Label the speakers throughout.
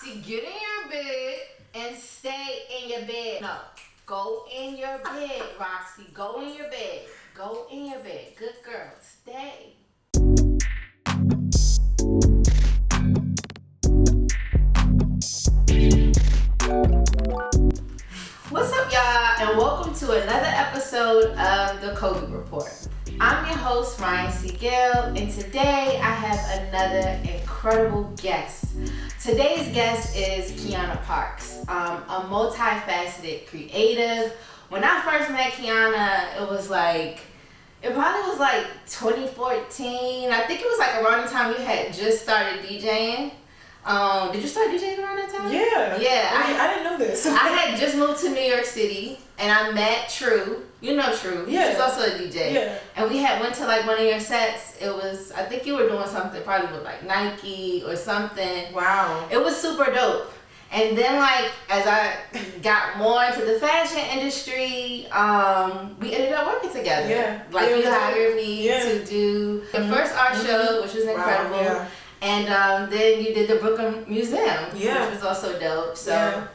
Speaker 1: Roxy, get in your bed and stay in your bed. No, go in your bed, Roxy. Go in your bed. Go in your bed. Good girl. Stay. What's up, y'all, and welcome to another episode of the Colby Report. I'm your host, Ryan C. Gill, and today I have another incredible guest. Today's guest is Quiana Parks, a multifaceted creative. When I first met Quiana, it probably was like 2014. I think it was like around the time you had just started DJing. Did you start DJing around that time?
Speaker 2: Yeah.
Speaker 1: Yeah.
Speaker 2: I didn't know this.
Speaker 1: I had just moved to New York City, and I met True. You know True.
Speaker 2: Yeah.
Speaker 1: She's also a DJ.
Speaker 2: Yeah.
Speaker 1: And we went to like one of your sets. It was, I think you were doing something probably with like Nike or something.
Speaker 2: Wow.
Speaker 1: It was super dope. And then like, as I got more into the fashion industry, we ended up working together.
Speaker 2: Yeah.
Speaker 1: Like
Speaker 2: yeah,
Speaker 1: you hired me to do the first art show, which was incredible.
Speaker 2: Wow. Yeah.
Speaker 1: And then you did the Brooklyn Museum, which was also dope. So,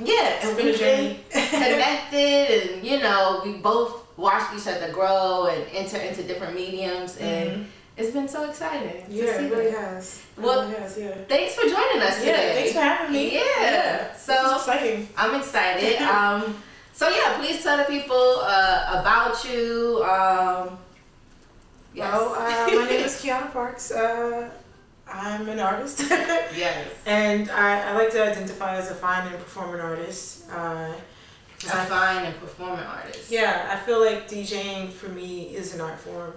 Speaker 1: yeah, and we've been connected, and we both watched each other grow and enter into different mediums, and it's been so exciting.
Speaker 2: Yeah, it really has.
Speaker 1: Well, thanks for joining us today.
Speaker 2: Yeah, thanks for having me.
Speaker 1: Yeah. So
Speaker 2: it's exciting.
Speaker 1: I'm excited. So yeah, please tell the people about you.
Speaker 2: Yes. Well, my name is Quiana Parks. I'm an artist.
Speaker 1: Yes.
Speaker 2: And I like to identify as a fine and performing artist.
Speaker 1: Fine and performing artist.
Speaker 2: Yeah, I feel like DJing for me is an art form,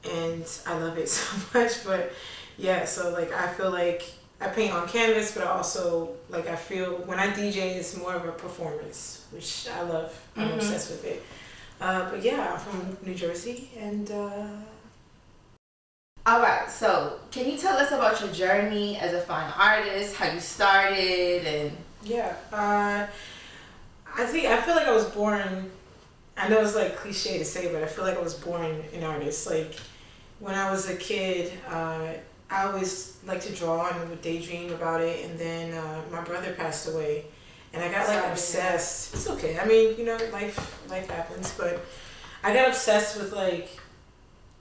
Speaker 2: and I love it so much. But yeah, so like I feel like I paint on canvas, but I also like I feel when I DJ it's more of a performance, which I love. I'm obsessed with it. But yeah, I'm from New Jersey, and.
Speaker 1: All right, so can you tell us about your journey as a fine artist, how you started, and...
Speaker 2: Yeah, I feel like I was born, I know it's like cliche to say, but I feel like I was born an artist. Like when I was a kid, I always liked to draw and would daydream about it, and then my brother passed away, and I got like obsessed. It's okay, I mean, life happens, but I got obsessed with like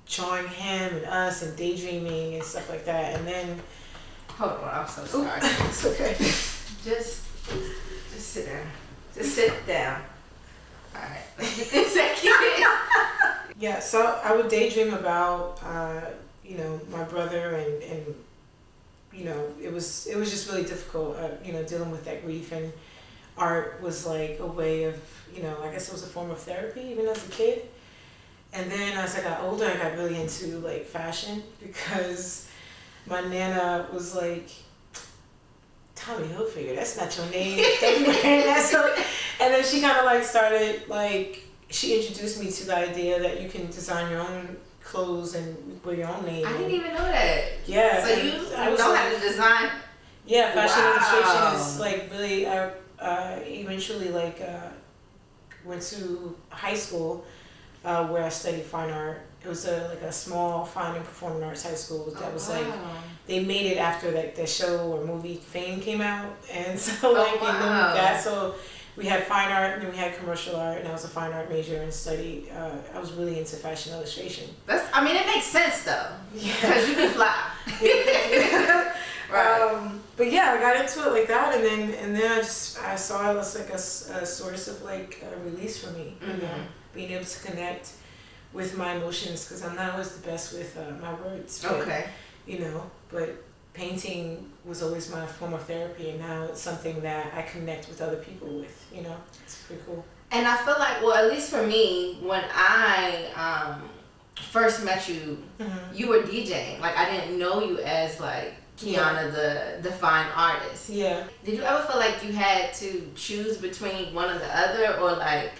Speaker 2: drawing him and us and daydreaming and stuff like that, and then
Speaker 1: hold on, I'm so sorry.
Speaker 2: It's okay.
Speaker 1: Just sit down. Just sit down. All right. Let's get this second.
Speaker 2: Yeah, so I would daydream about my brother, and it was just really difficult dealing with that grief, and art was like a way of I guess it was a form of therapy even as a kid. And then as I got older, I got really into like fashion because my nana was like, Tommy Hilfiger, that's not your name. Don't be wearing that. So, and then she kind of like started like, she introduced me to the idea that you can design your own clothes and wear your own name.
Speaker 1: I didn't even know that.
Speaker 2: Yeah.
Speaker 1: So you know how to design?
Speaker 2: Yeah, fashion illustration is like really, I eventually like went to high school where I studied fine art. It was a small fine and performing arts high school that was like, they made it after like the show or movie Fame came out, and so they moved that. So we had fine art and then we had commercial art, and I was a fine art major and studied. I was really into fashion illustration.
Speaker 1: It makes sense though. Yeah. Because you can fly.
Speaker 2: Right. But yeah, I got into it like that, and then I saw it as like a source of like a release for me. Being able to connect with my emotions, because I'm not always the best with my words. But, but painting was always my form of therapy, and now it's something that I connect with other people with. It's pretty cool.
Speaker 1: And I feel like, well, at least for me, when I first met you, you were DJing. Like I didn't know you as like Quiana, the fine artist.
Speaker 2: Yeah.
Speaker 1: Did you ever feel like you had to choose between one or the other, or like?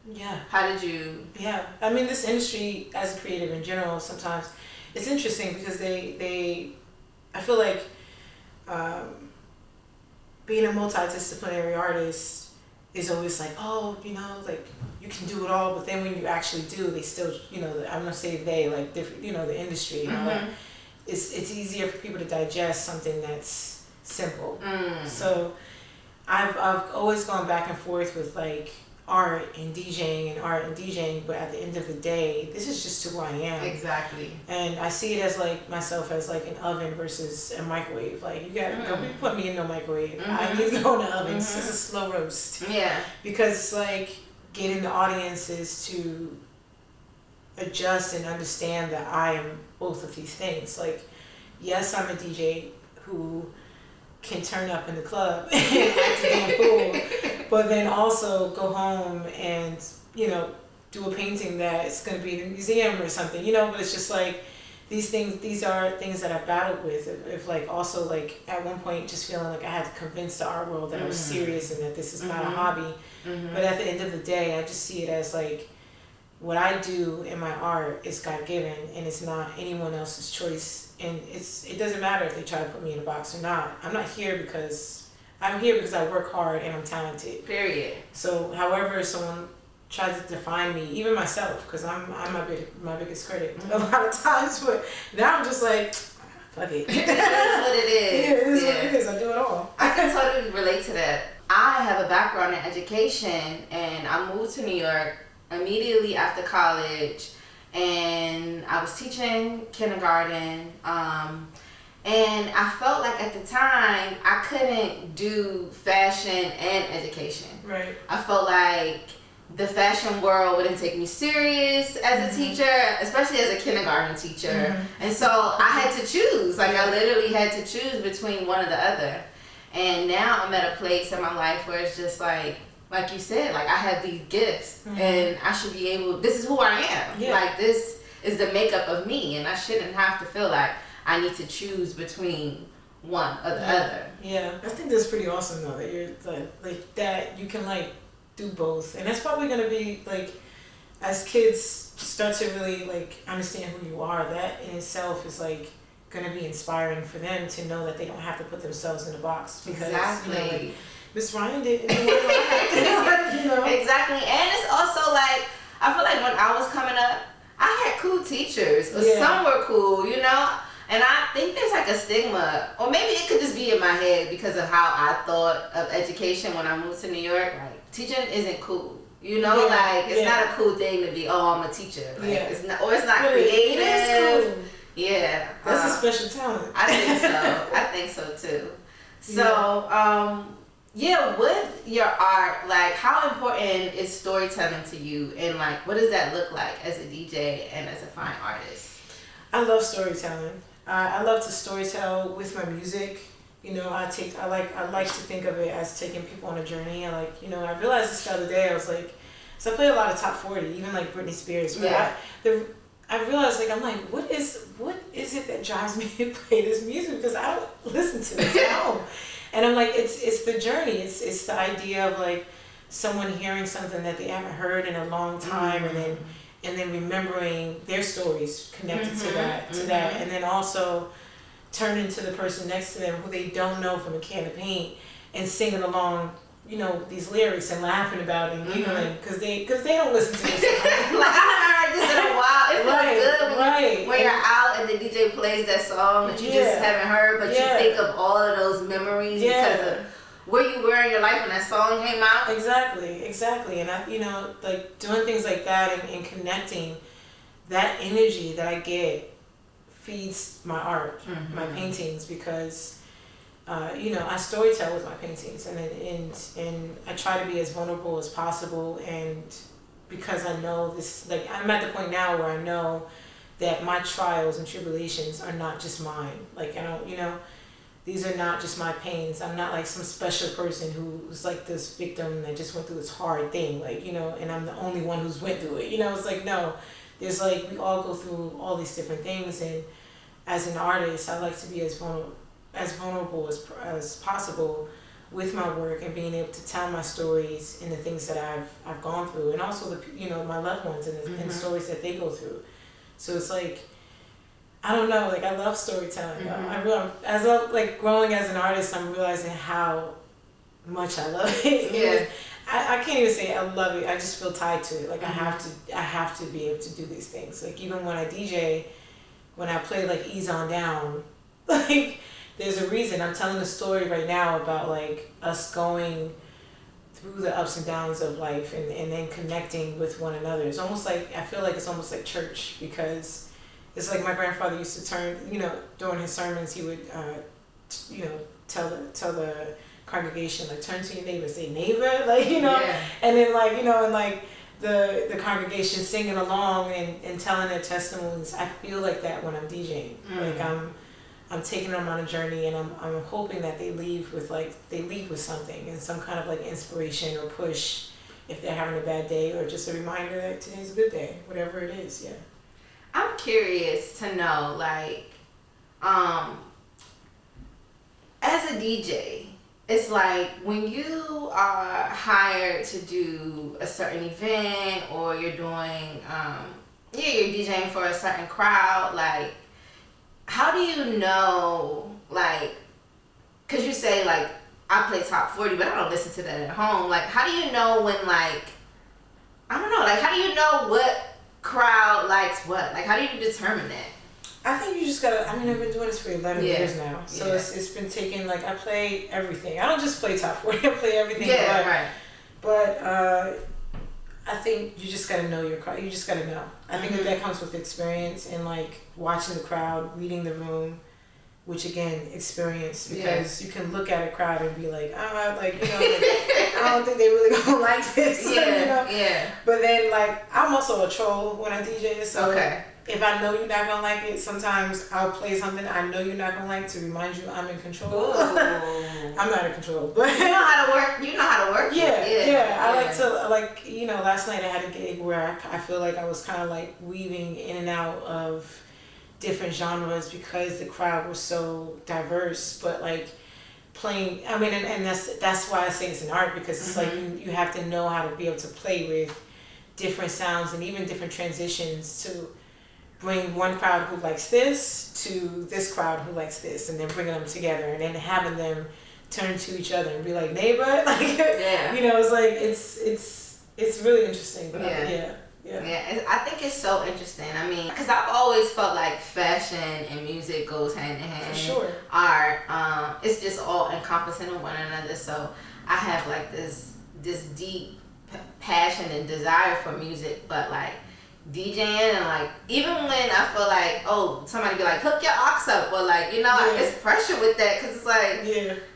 Speaker 2: Yeah.
Speaker 1: How did you?
Speaker 2: Yeah. I mean, this industry as a creative in general, sometimes it's interesting because I feel like being a multidisciplinary artist is always like, like you can do it all, but then when you actually do, they still, I'm gonna say they, like different, the industry, like it's easier for people to digest something that's simple. So I've always gone back and forth with like art and DJing, but at the end of the day, this is just who I am.
Speaker 1: Exactly.
Speaker 2: And I see it as like myself as like an oven versus a microwave. Like you got don't put me in no microwave. I need to go in the oven. This is a slow roast.
Speaker 1: Yeah.
Speaker 2: Because it's like getting the audiences to adjust and understand that I am both of these things. Like, yes, I'm a DJ who can turn up in the club and act a damn fool, but then also go home and, you know, do a painting that's going to be in a museum or something, you know. But it's just like these are things that I've battled with. If like also like at one point just feeling like I had to convince the art world that I was serious and that this is not a hobby. But at the end of the day, I just see it as like what I do in my art is God given, and it's not anyone else's choice. And it doesn't matter if they try to put me in a box or not. I'm here because I work hard and I'm talented.
Speaker 1: Period.
Speaker 2: So however someone tries to define me, even myself, because I'm my biggest critic a lot of times, but now I'm just like, fuck it.
Speaker 1: It is what it is.
Speaker 2: Yeah, it is what it is. I do it all.
Speaker 1: I can totally relate to that. I have a background in education, and I moved to New York immediately after college, and I was teaching kindergarten, and I felt like at the time I couldn't do fashion and education.
Speaker 2: Right.
Speaker 1: I felt like the fashion world wouldn't take me serious as a teacher, especially as a kindergarten teacher. And so I had to choose. Like I literally had to choose between one or the other. And now I'm at a place in my life where it's just like you said, like I have these gifts and I should be able, this is who I am.
Speaker 2: Yeah.
Speaker 1: Like this is the makeup of me, and I shouldn't have to feel like I need to choose between one or the other.
Speaker 2: Yeah, I think that's pretty awesome though, that you're like that you can like do both. And that's probably gonna be like, as kids start to really like understand who you are, that in itself is like gonna be inspiring for them to know that they don't have to put themselves in a box. Because
Speaker 1: exactly.
Speaker 2: You know, like, Miss Ryan didn't you know.
Speaker 1: Exactly. And it's also like, I feel like when I was coming up, I had cool teachers. Some were cool, you know. And I think there's like a stigma, or maybe it could just be in my head because of how I thought of education when I moved to New York. Like teaching isn't cool, you know. Like it's not a cool thing to be. Oh, I'm a teacher. Like, it's not, or it's not creative.
Speaker 2: It is cool.
Speaker 1: Yeah,
Speaker 2: that's a special talent.
Speaker 1: I think so. I think so too. So, with your art, like how important is storytelling to you, and like what does that look like as a DJ and as a fine artist?
Speaker 2: I love storytelling. I love to storytell with my music. You know, I like to think of it as taking people on a journey. I realized this the other day. I was like, so I play a lot of top 40, even like Britney Spears. But I realized like I'm like, what is it that drives me to play this music? Because I don't listen to this at home. And I'm like, it's the journey. It's the idea of like someone hearing something that they haven't heard in a long time, and then remembering their stories connected to that, and then also turning to the person next to them who they don't know from a can of paint and singing along, you know, these lyrics and laughing about it and giggling because they don't listen to this.
Speaker 1: Like I haven't heard this in a while. It feels good when you're out and the DJ plays that song that you just haven't heard, but you think of all of those memories because of where you were in your life when that song came out.
Speaker 2: Exactly. And I, you know, like doing things like that and connecting, that energy that I get feeds my art, my paintings, because you know, I storytell with my paintings, and I try to be as vulnerable as possible, and because I know this, like I'm at the point now where I know that my trials and tribulations are not just mine. Like I don't, you know, these are not just my pains. I'm not like some special person who's like this victim that just went through this hard thing, like, you know, and I'm the only one who's went through it. You know, it's like, no, there's like, we all go through all these different things, and as an artist, I like to be as vulnerable as possible with my work and being able to tell my stories and the things that I've gone through, and also the, you know, my loved ones and the stories that they go through. So it's like, I don't know, like I love storytelling. As I'm like growing as an artist, I'm realizing how much I love it.
Speaker 1: Yeah.
Speaker 2: I can't even say I love it. I just feel tied to it. Like I have to be able to do these things. Like even when I DJ, when I play like Ease On Down, like there's a reason. I'm telling a story right now about like us going through the ups and downs of life and then connecting with one another. It's almost like, I feel like it's almost like church, because it's like my grandfather used to turn, you know, during his sermons, he would, you know, tell the congregation, like, turn to your neighbor, say neighbor, like, you know, and then like, you know, and like the congregation singing along and telling their testimonies. I feel like that when I'm DJing. Like I'm taking them on a journey, and I'm hoping that they leave with something, and some kind of like inspiration or push if they're having a bad day, or just a reminder that today's a good day, whatever it is. Yeah.
Speaker 1: I'm curious to know, like, as a DJ, it's like when you are hired to do a certain event, or you're doing, you're DJing for a certain crowd, like, how do you know, like, because you say, like, I play top 40, but I don't listen to that at home. Like, how do you know when, like, I don't know, like, how do you know what crowd likes what? Like, how do you determine that?
Speaker 2: I think you just gotta, I mean, I've been doing this for 11 years now. So it's been taking, like, I play everything. I don't just play top 40, I play everything.
Speaker 1: Yeah, right.
Speaker 2: But I think you just gotta know your crowd. You just gotta know. I think that comes with experience and like watching the crowd, reading the room, which again, experience, because you can look at a crowd and be like, like, you know, like, I don't think they really gonna like this. You know? But then like, I'm also a troll when I DJ, so if I know you're not gonna like it, sometimes I'll play something I know you're not gonna like to remind you I'm in control. I'm not in control, but
Speaker 1: you know how to work. You know how to work.
Speaker 2: Yeah. I like to, like, you know, last night I had a gig where I feel like I was kind of like weaving in and out of different genres because the crowd was so diverse, but like playing, I mean, and that's why I say it's an art, because it's like you have to know how to be able to play with different sounds and even different transitions to bring one crowd who likes this to this crowd who likes this, and then bringing them together and then having them turn to each other and be like, neighbor, like, you know, it's like, it's really interesting. But
Speaker 1: Yeah, I think it's so interesting. I mean, because I've always felt like fashion and music goes hand in hand.
Speaker 2: For sure.
Speaker 1: Art, it's just all encompassing of one another. So I have like this deep passion and desire for music, but like DJing, and like even when I feel like, oh, somebody be like, hook your aux up, or like, you know, it's pressure with that, because it's like,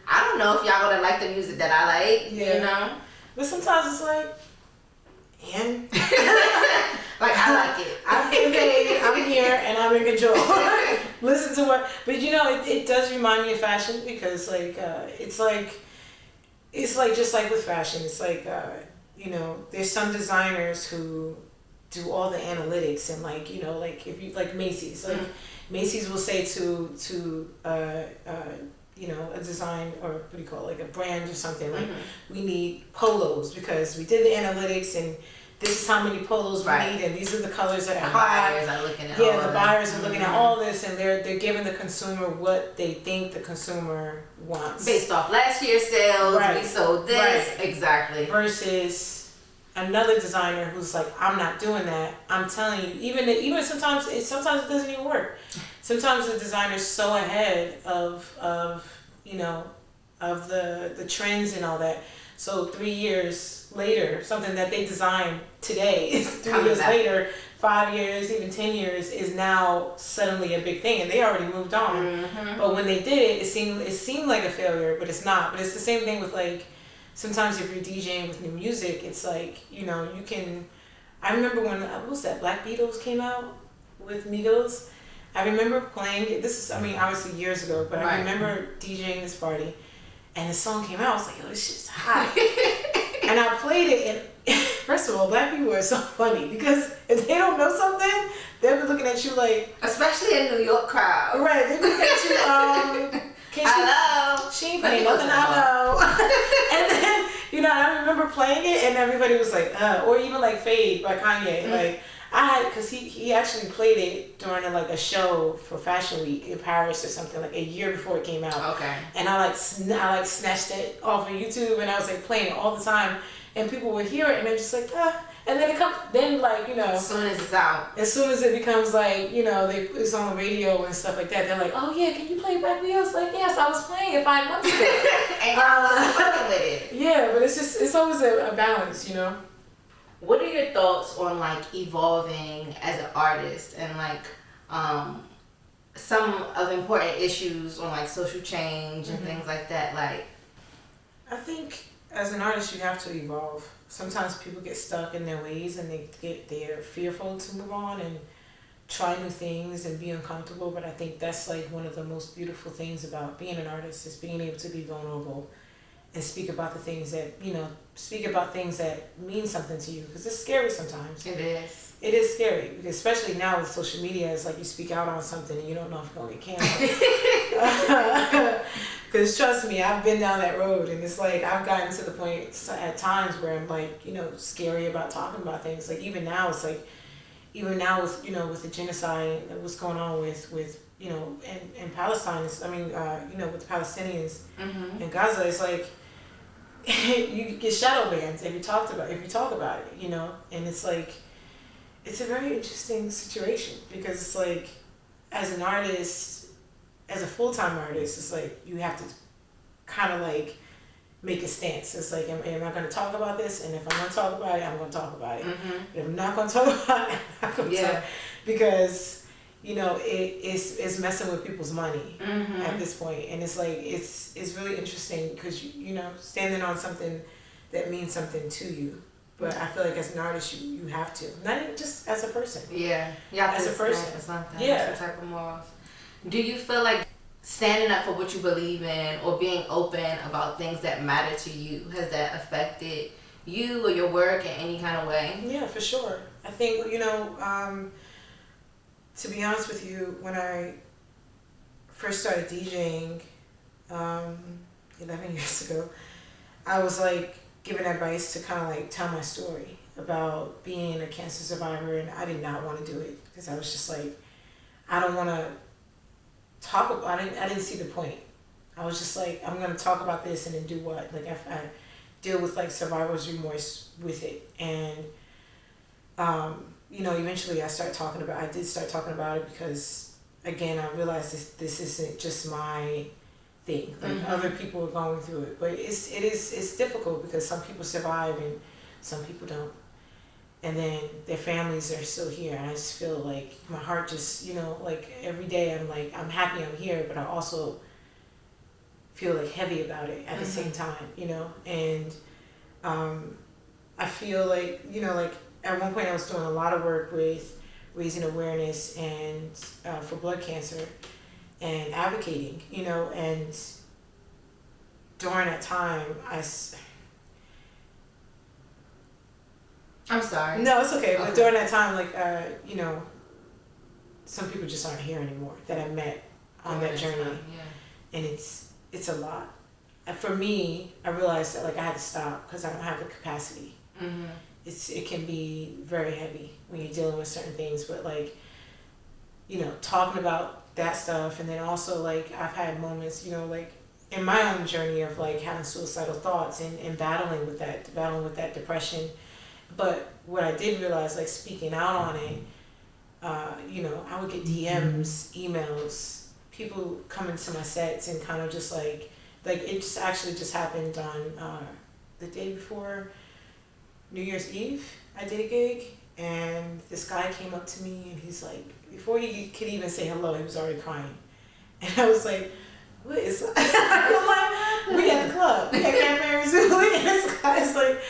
Speaker 1: I don't know if y'all gonna like the music that I like, you know.
Speaker 2: But sometimes it's like, and
Speaker 1: like, I like it.
Speaker 2: I'm getting paid, I'm here, and I'm in control. Listen to what, but you know, it does remind me of fashion, because like it's like just like with fashion, it's like you know, there's some designers who do all the analytics, and like, you know, like if you like Macy's, like Macy's will say to you know, a design, or what do you call it, like a brand or something, like we need polos because we did the analytics, and this is how many polos we need, and these are the colors that are hot.
Speaker 1: Buyers are looking at
Speaker 2: the buyers are looking at all this, and they're giving the consumer what they think the consumer wants
Speaker 1: based off last year's sales. We sold this exactly.
Speaker 2: Versus another designer who's like, I'm not doing that. I'm telling you, even sometimes it doesn't even work. Sometimes the designer's so ahead of you know, of the trends and all that. So 3 years later, something that they designed today, 3 years later, 5 years, even 10 years, is now suddenly a big thing, and they already moved on. But when they did it, it seemed like a failure, but it's not. But it's the same thing with like, sometimes if you're DJing with new music, it's like, you know, you can, I remember when, what was that, Black Beatles came out with Migos? I remember playing it, this is, I mean, obviously years ago, but I remember DJing this party, and the song came out, I was like, yo, this shit's hot. And I played it, and first of all, Black people are so funny, because if they don't know something, they'll be looking at you like,
Speaker 1: especially in New York crowd.
Speaker 2: Right, they'll be looking at you,
Speaker 1: hello.
Speaker 2: She ain't playing nothing I know. And then, you know, I remember playing it, and everybody was like, or even like Fade by Kanye. Like, because he actually played it during a show for Fashion Week in Paris or something, like a year before it came out.
Speaker 1: Okay.
Speaker 2: And I snatched it off of YouTube, and I was like playing it all the time, and people would hear it, and they're just like, And then it comes, then like,
Speaker 1: as soon as it's out.
Speaker 2: As soon as it becomes like, it's on the radio and stuff like that, they're like, oh yeah, can you play it back for me? I was like, yes, I was playing it 5 months ago.
Speaker 1: And I was fucking with it.
Speaker 2: Yeah, but it's always a balance,
Speaker 1: What are your thoughts on like evolving as an artist and like some of important issues on like social change and things like that? Like,
Speaker 2: I think as an artist you have to evolve. Sometimes people get stuck in their ways and they're fearful to move on and try new things and be uncomfortable. But I think that's like one of the most beautiful things about being an artist is being able to be vulnerable and speak about the things that mean something to you, because it's scary sometimes.
Speaker 1: It
Speaker 2: is scary, because especially now with social media, it's like you speak out on something and you don't know if you're going to get canceled. Because trust me, I've been down that road, and it's like I've gotten to the point at times where I'm like, scary about talking about things. Like even now with the genocide and what's going on with in Palestine, with the Palestinians in Gaza, it's like you get shadow bans if you talk about it, and it's like it's a very interesting situation, because it's like as an artist, as a full-time artist, it's like you have to kind of like make a stance. It's like, am I going to talk about this? And if I'm going to talk about it, I'm going to talk about it. If I'm not going to talk about it, I'm not going to talk, because it's messing with people's money at this point. And it's like it's really interesting, because standing on something that means something to you. But I feel like as an artist, you have to, not even just as a person.
Speaker 1: Yeah,
Speaker 2: as a person.
Speaker 1: Some type of morals. Do you feel like standing up for what you believe in or being open about things that matter to you, has that affected you or your work in any kind of way?
Speaker 2: Yeah, for sure. I think, to be honest with you, when I first started DJing 11 years ago, I was like given advice to kind of like tell my story about being a cancer survivor, and I did not want to do it, because I was just like, I don't want to talk about it. I didn't see the point. I was just like, I'm going to talk about this and then do what? Like I deal with like survivor's remorse with it. And, eventually I did start talking about it, because again, I realized this isn't just my thing. Like other people are going through it, but it's difficult, because some people survive and some people don't. And then their families are still here, and I just feel like my heart just, like every day I'm like, I'm happy I'm here, but I also feel like heavy about it at the same time, and I feel like, like at one point I was doing a lot of work with raising awareness and for blood cancer and advocating, and during that time
Speaker 1: I'm sorry.
Speaker 2: No, it's okay. But during that time, like, some people just aren't here anymore that I met on that journey. And it's a lot. And for me, I realized that like I had to stop, because I don't have the capacity. It can be very heavy when you're dealing with certain things, but like, talking about that stuff, and then also like I've had moments, like in my own journey of like having suicidal thoughts and battling with that depression. But what I did realize, like speaking out on it, I would get DMs, emails, people coming to my sets and kind of just like it just actually just happened on the day before New Year's Eve. I did a gig, and this guy came up to me, and he's like, before he could even say hello, he was already crying. And I was like, what is that? I'm like, we at the club, we at Cafe Arizona, and this guy's like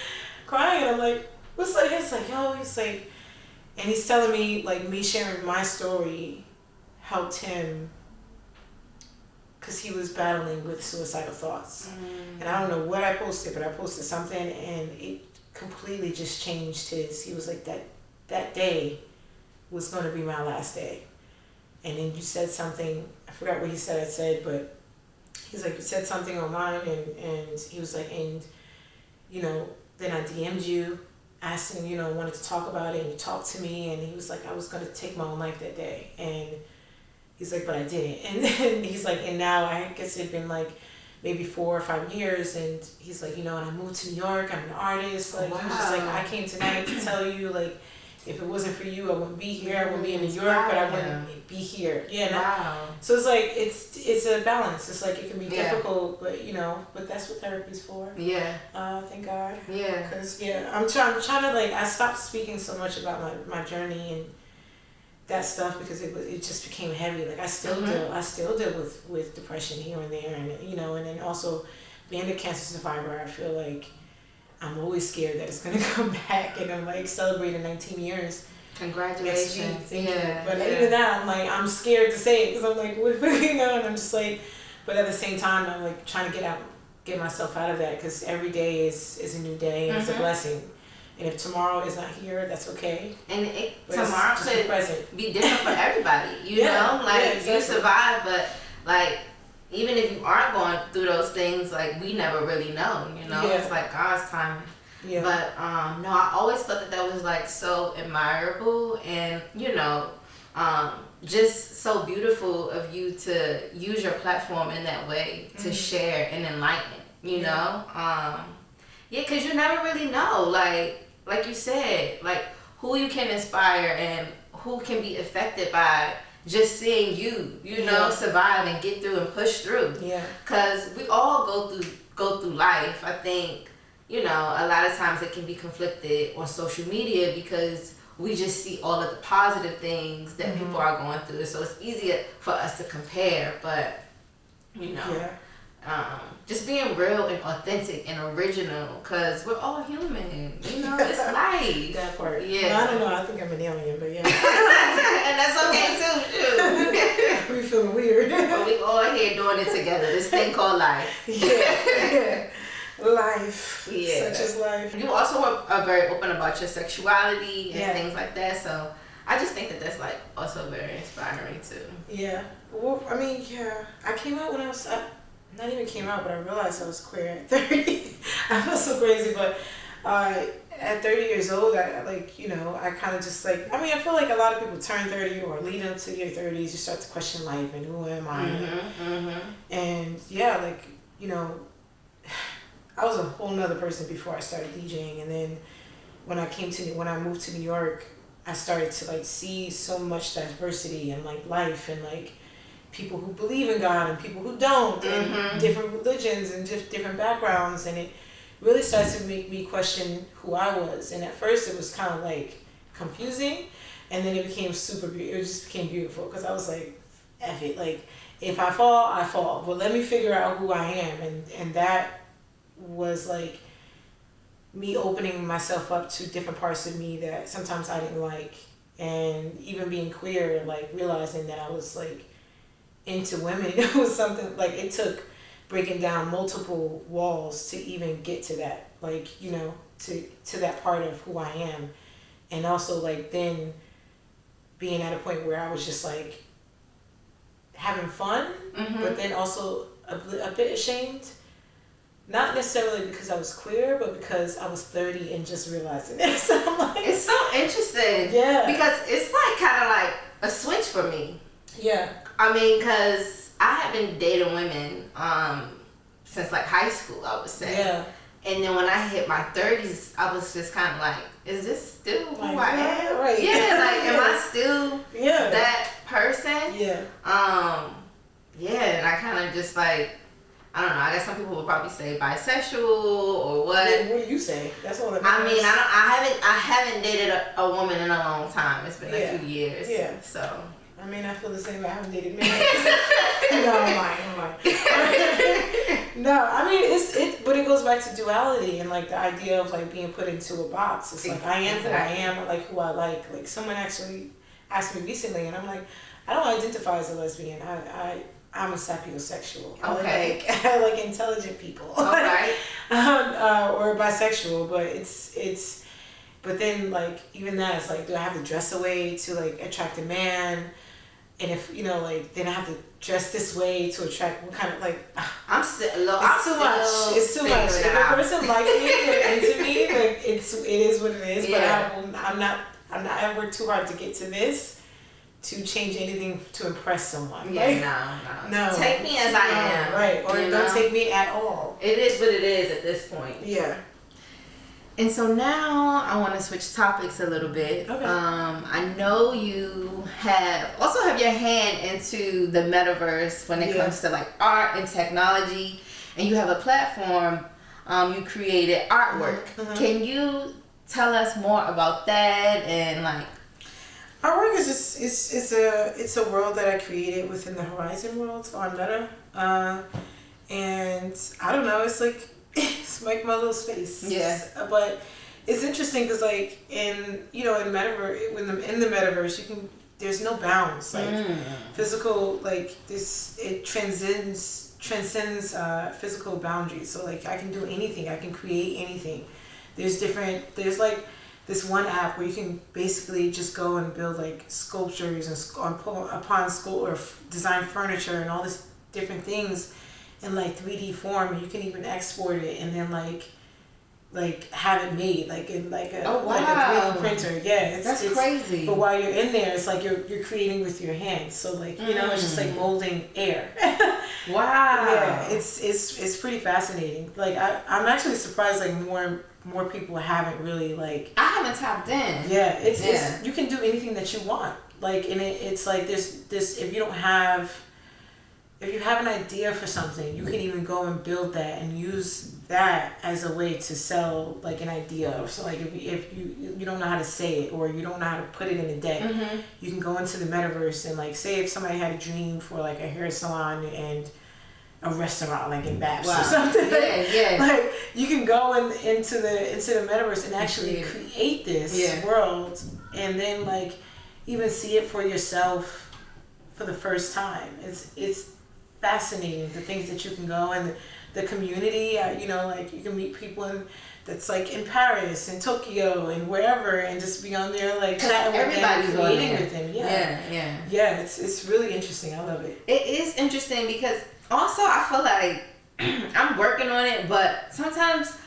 Speaker 2: crying, and I'm like, what's like? It's like, he's like, and he's telling me like me sharing my story helped him, because he was battling with suicidal thoughts. And I don't know what I posted, but I posted something, and it completely just changed his. He was like, that day was going to be my last day. And then you said something, I forgot what he said, but he's like, you said something online, and he was like, and then I DM'd you, asked him, wanted to talk about it, and you talked to me, and he was like, I was going to take my own life that day. And he's like, but I didn't. And then he's like, and now I guess it'd been like maybe 4 or 5 years, and he's like, you know, and I moved to New York, I'm an artist, like, he was just like, I came tonight to tell you, like, if it wasn't for you, I wouldn't be here, I wouldn't be in New York, but I wouldn't be here. So it's like, it's a balance. It's like, it can be difficult, but, you know, but that's what therapy's for. Thank God. Because, I'm trying to, like, I stopped speaking so much about my journey and that stuff because it just became heavy. Like, I still deal with depression here and there, and, you know, and then also being a cancer survivor, I feel like I'm always scared that it's gonna come back, and I'm like celebrating 19 years.
Speaker 1: Congratulations.
Speaker 2: Thank you. But even that, I'm like, I'm scared to say it because I'm like, what, you know, and I'm just like, but at the same time, I'm like trying to get myself out of that, because every day is a new day, and it's a blessing. And if tomorrow is not here, that's okay.
Speaker 1: And tomorrow could be different for everybody, you know? Like, exactly. You survive, but like, even if you aren't going through those things, like, we never really know, you know? It's like God's timing. But no, I always thought that was like so admirable, and, you know, just so beautiful of you to use your platform in that way to share and enlighten, you know? Because you never really know, like you said, like, who you can inspire and who can be affected by just seeing you know, survive and get through and push through. Because we all go through life. I think, you know, a lot of times it can be conflicted on social media because we just see all of the positive things that people are going through. So it's easier for us to compare, but, you know, just being real and authentic and original, because we're all human, you know, it's life.
Speaker 2: That part. Well, I don't know, I think I'm an alien, but
Speaker 1: and that's okay too.
Speaker 2: We feeling weird.
Speaker 1: But we all here doing it together, this thing called life.
Speaker 2: Life. Such is life.
Speaker 1: You also are very open about your sexuality and things like that, so I just think that that's like also very inspiring too.
Speaker 2: Well, I mean, I came out when I was not even came out, but I realized I was queer at 30. I feel so crazy, but at 30 years old, I like, you know, I kind of just like, I mean, I feel like a lot of people turn 30 or lead up to your 30s, you start to question life and who am I? And like, you know, I was a whole nother person before I started DJing, and then when I moved to New York, I started to like see so much diversity and like life and like people who believe in God and people who don't, and different religions and different backgrounds, and it really started to make me question who I was. And at first it was kind of like confusing, and then it became it just became beautiful, because I was like, F it, like, if I fall, I fall, but let me figure out who I am. And that was like me opening myself up to different parts of me that sometimes I didn't like, and even being queer, like realizing that I was like into women. It was something like, it took breaking down multiple walls to even get to that, like, you know, to that part of who I am. And also like then being at a point where I was just like having fun, but then also a bit ashamed. Not necessarily because I was queer, but because I was 30 and just realizing it. So I'm like,
Speaker 1: it's so interesting. Because it's like kind of like a switch for me. I mean, because I have been dating women since like high school, I would say. And then when I hit my 30s, I was just kind of like, is this still who I am? Like, am I still that person? And I kind of just like, I don't know, I guess some people would probably say bisexual or what.
Speaker 2: What do you say? That's all that matters.
Speaker 1: I mean, I haven't dated a woman in a long time. It's been a few years. So.
Speaker 2: I mean, I feel the same way. I haven't dated men. No, I'm lying. No, I mean, but it goes back to duality and like the idea of like being put into a box. It's like, I am who I am, I like who I like. Like someone actually asked me recently, and I'm like, I don't identify as a lesbian. I'm a sapiosexual. I like intelligent people. Or bisexual, but but then like even that, it's like, do I have to dress away to like attract a man? And if, you know, like, then I have to dress this way to attract what kind of, like, it's too much. It's too much. If a person likes me, they're into me, like, it is what it is. But I work too hard to get to this. to change anything to impress someone.
Speaker 1: Yeah,
Speaker 2: like,
Speaker 1: no. Take me as I am.
Speaker 2: Right. Or don't take me at all.
Speaker 1: It is what it is at this point.
Speaker 2: Yeah.
Speaker 1: And so now I want to switch topics a little bit.
Speaker 2: Okay.
Speaker 1: I know you also have your hand into the metaverse when it comes to like art and technology, and you have a platform. You created artwork.
Speaker 2: Mm-hmm.
Speaker 1: Can you tell us more about that and like?
Speaker 2: Artwork is just it's a world that I created within the Horizon world on Meta, and I don't know. It's like my little space.
Speaker 1: Yeah.
Speaker 2: But it's interesting because like in metaverse in the metaverse there's no bounds like physical like this it transcends physical boundaries. So like I can do anything. I can create anything. There's like this one app where you can basically just go and build like sculptures or design furniture and all this different things in like 3D form. You can even export it and then like have it made like in like a like a 3D printer. Yeah,
Speaker 1: that's crazy.
Speaker 2: But while you're in there, it's like you're creating with your hands. So like it's just like molding air.
Speaker 1: Wow.
Speaker 2: Yeah, it's pretty fascinating. Like I'm actually surprised like more people haven't really like.
Speaker 1: I haven't tapped in.
Speaker 2: Yeah, it's you can do anything that you want. Like and it's like this if you have an idea for something, you can even go and build that and use that as a way to sell like an idea. So like if you don't know how to say it or you don't know how to put it in a deck, you can go into the metaverse and like say if somebody had a dream for like a hair salon and a restaurant like in Baps or something.
Speaker 1: Yeah.
Speaker 2: Like you can go into the metaverse and actually create this world and then like even see it for yourself for the first time. It's fascinating the things that you can go and the community. Like you can meet people that's like in Paris and Tokyo and wherever and just be on there like chatting with them, creating with them. Yeah. It's really interesting. I love it.
Speaker 1: It is interesting because also I feel like I'm working on it, but sometimes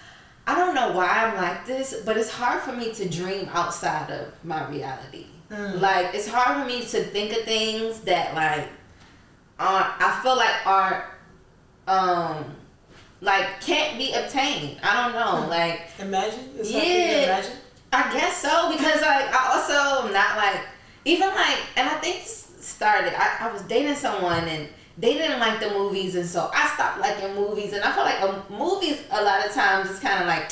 Speaker 1: I don't know why I'm like this, but it's hard for me to dream outside of my reality. Like it's hard for me to think of things that like I feel like are like can't be obtained. I don't know. Like
Speaker 2: imagine? Imagine?
Speaker 1: I guess so because like I also am not like even like and I think started I was dating someone and they didn't like the movies and so I stopped liking movies and I feel like movies a lot of times it's kind of like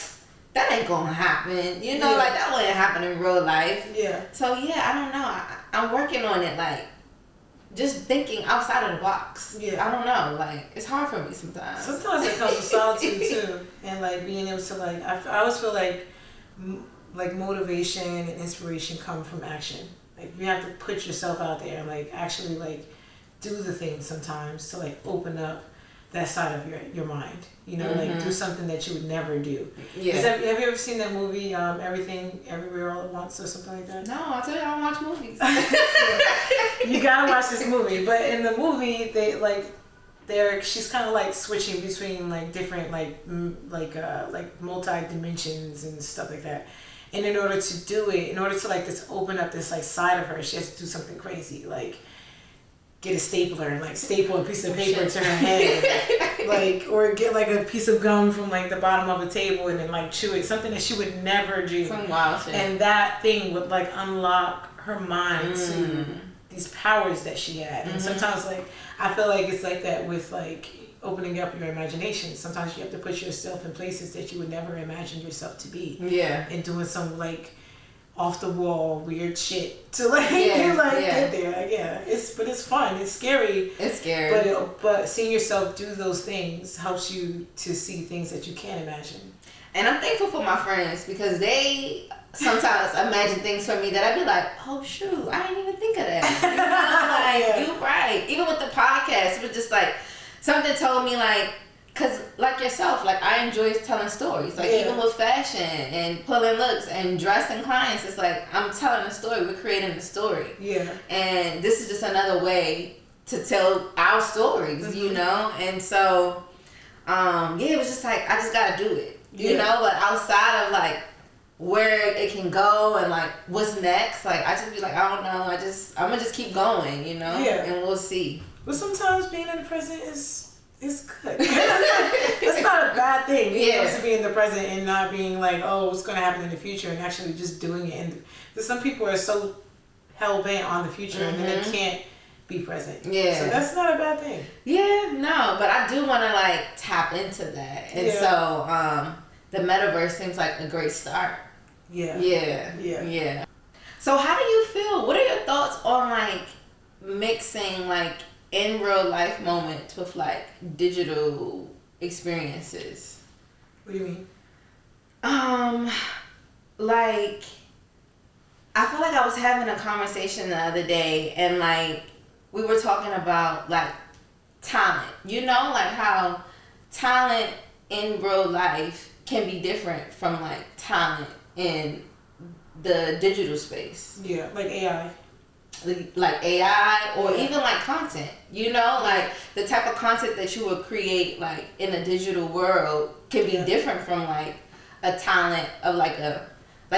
Speaker 1: that ain't gonna happen, like that wouldn't happen in real life.
Speaker 2: Yeah.
Speaker 1: So I don't know. I'm working on it, like just thinking outside of the box.
Speaker 2: Yeah.
Speaker 1: I don't know. Like it's hard for me sometimes.
Speaker 2: Sometimes it comes with solitude too, and like being able to like I always feel like motivation and inspiration come from action. Like you have to put yourself out there and like actually like do the things sometimes to like open up that side of your mind. Like do something that you would never do. Yeah. Have you ever seen that movie, Everything Everywhere All at Once or something like that?
Speaker 1: No, I tell you I don't watch movies.
Speaker 2: You gotta watch this movie. But in the movie, she's kind of like switching between like different like multi dimensions and stuff like that. And in order to like this open up this like side of her, she has to do something crazy like get a stapler and like staple a piece of paper to her head, like or get like a piece of gum from like the bottom of a table and then like chew it, something that she would never do.
Speaker 1: Some wild shit.
Speaker 2: And that thing would like unlock her mind to these powers that she had. And sometimes like I feel like it's like that with like opening up your imagination. Sometimes you have to put yourself in places that you would never imagine yourself to be. Yeah. And doing some like off the wall weird shit to like get there. Like, it's fun. It's scary.
Speaker 1: It's scary.
Speaker 2: But seeing yourself do those things helps you to see things that you can't imagine.
Speaker 1: And I'm thankful for my friends because they sometimes imagine things for me that I'd be like, oh shoot, I didn't even think of that. You're right. Even with the podcast, it was just like something told me like. Cause like yourself, like I enjoy telling stories. Like even with fashion and pulling looks and dressing clients, it's like I'm telling a story. We're creating a story. Yeah. And this is just another way to tell our stories, And so, it was just like I just gotta do it, But outside of like where it can go and like what's next. Like I just be like, I don't know. I'm gonna just keep going, you know.
Speaker 2: Yeah.
Speaker 1: And we'll see.
Speaker 2: But sometimes being in the present is good. That's not a bad thing. You know, to be in the present and not being like, oh, what's gonna happen in the future, and actually just doing it. And some people are so hell bent on the future and then they can't be present. Yeah. So that's not a bad thing.
Speaker 1: Yeah, no, but I do want to like tap into that, and so the metaverse seems like a great start. Yeah. So how do you feel? What are your thoughts on like mixing like in real life moments with like digital experiences?
Speaker 2: What do you mean?
Speaker 1: Like I feel like I was having a conversation the other day and like we were talking about like talent, you know, like how talent in real life can be different from like talent in the digital space.
Speaker 2: Yeah, like AI.
Speaker 1: Like AI or even like content, you know, like the type of content that you would create like in a digital world can be different from like a talent of like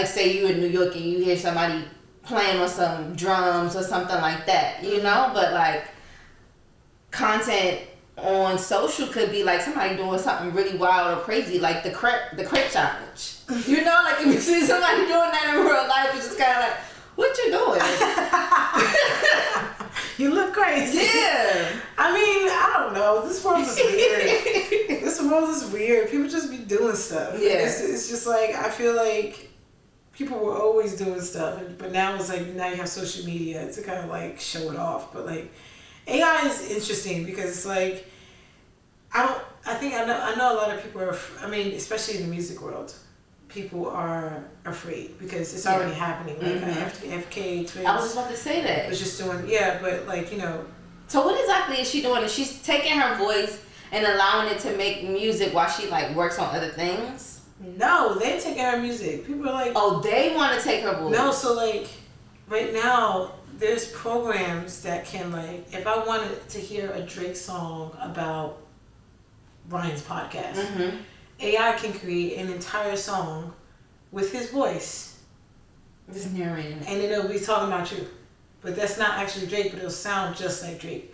Speaker 1: say you in New York and you hear somebody playing on some drums or something like that, you know, but like content on social could be like somebody doing something really wild or crazy, like the crepe challenge, you know, like if you see somebody doing that in real life, it's just kind of like, what you doing?
Speaker 2: You look crazy.
Speaker 1: Yeah.
Speaker 2: I mean, I don't know. This world is weird. This world is weird. People just be doing stuff.
Speaker 1: Yeah.
Speaker 2: It's just like, I feel like people were always doing stuff, but now it's like, now you have social media to kind of like show it off. But like, AI is interesting because it's like, I know a lot of people are, I mean, especially in the music world, people are afraid because it's already happening. Like FK Twins.
Speaker 1: I was about to say that.
Speaker 2: Was just doing, but like, you know.
Speaker 1: So what exactly is she doing? She's taking her voice and allowing it to make music while she like works on other things?
Speaker 2: No, they taking her music. People are like,
Speaker 1: oh, they want to take her voice.
Speaker 2: No, so like right now there's programs that can like, if I wanted to hear a Drake song about Ryan's podcast, AI can create an entire song with his voice.
Speaker 1: Just narrating it.
Speaker 2: And it'll be talking about you. But that's not actually Drake, but it'll sound just like Drake.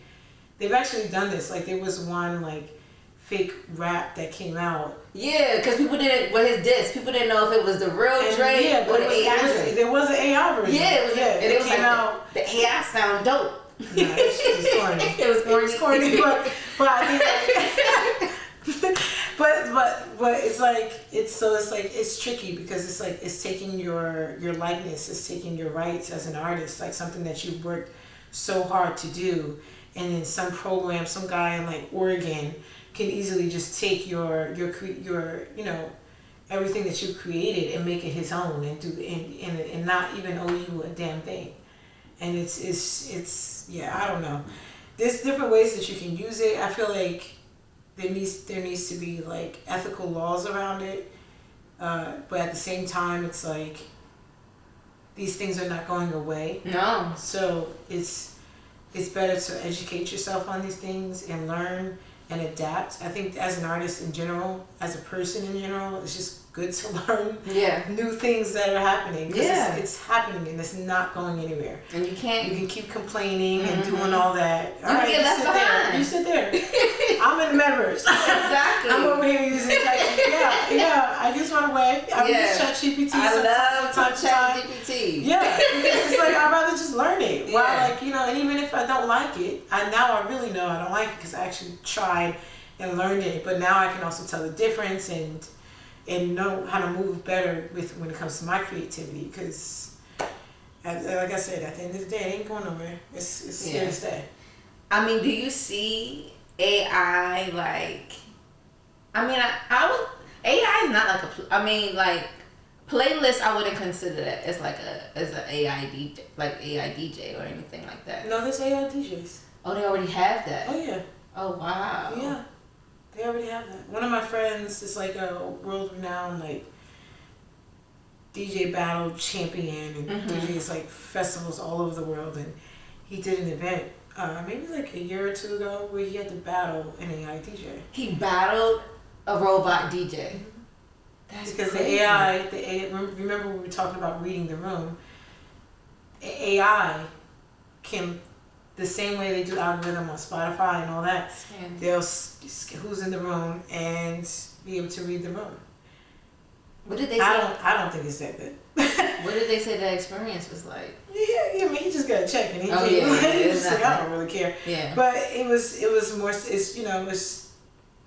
Speaker 2: They've actually done this. Like there was one like fake rap that came out.
Speaker 1: Yeah, because people didn't, with his diss, people didn't know if it was the real Drake or the AI Drake.
Speaker 2: There was an AI version.
Speaker 1: Yeah, it was
Speaker 2: came
Speaker 1: like
Speaker 2: out.
Speaker 1: The AI sound dope.
Speaker 2: Nah, it was corny.
Speaker 1: It was corny.
Speaker 2: But I think but it's like it's tricky because it's like it's taking your likeness, it's taking your rights as an artist, like something that you've worked so hard to do, and then some program, some guy in like Oregon can easily just take your you know, everything that you created and make it his own and do and not even owe you a damn thing. And it's I don't know. There's different ways that you can use it. I feel like there needs to be like ethical laws around it, but at the same time, it's like these things are not going away.
Speaker 1: No.
Speaker 2: So it's better to educate yourself on these things and learn and adapt. I think as an artist in general, as a person in general, it's just good to learn new things that are happening. Yeah. It's happening and it's not going anywhere.
Speaker 1: And you can
Speaker 2: keep complaining and doing all that.
Speaker 1: All right,
Speaker 2: you sit there. You sit there. I'm in the metaverse.
Speaker 1: Exactly.
Speaker 2: I'm over here using ChatGPT. Yeah. I use my way. I use ChatGPT.
Speaker 1: I love ChatGPT.
Speaker 2: Yeah, because it's like I'd rather just learn it. Yeah. While like, you know, and even if I don't like it, I really know I don't like it because I actually tried and learned it. But now I can also tell the difference and know how to move better when it comes to my creativity. Because, like I said, at the end of the day, it ain't going nowhere. It's here to stay.
Speaker 1: I mean, do you see AI like? I mean, I would. AI is not like playlist. I wouldn't consider that as like an AI DJ, like AI DJ or anything like that.
Speaker 2: No, there's AI DJs.
Speaker 1: Oh, they already have that.
Speaker 2: Oh yeah.
Speaker 1: Oh wow.
Speaker 2: Yeah. They already have that. One of my friends is like a world-renowned like DJ battle champion and DJs like festivals all over the world, and he did an event maybe like a year or two ago where he had to battle an AI DJ.
Speaker 1: He battled a robot DJ.
Speaker 2: because
Speaker 1: crazy.
Speaker 2: remember we were talking about reading the room. AI can, the same way they do algorithm on Spotify and all that, they'll who's in the room and be able to read the room.
Speaker 1: What did they say?
Speaker 2: I don't think it's that good.
Speaker 1: What did they say the experience was like?
Speaker 2: Yeah, I mean, he just got a check and he was just like, I don't really care.
Speaker 1: Yeah.
Speaker 2: But it was more, it's, you know, it's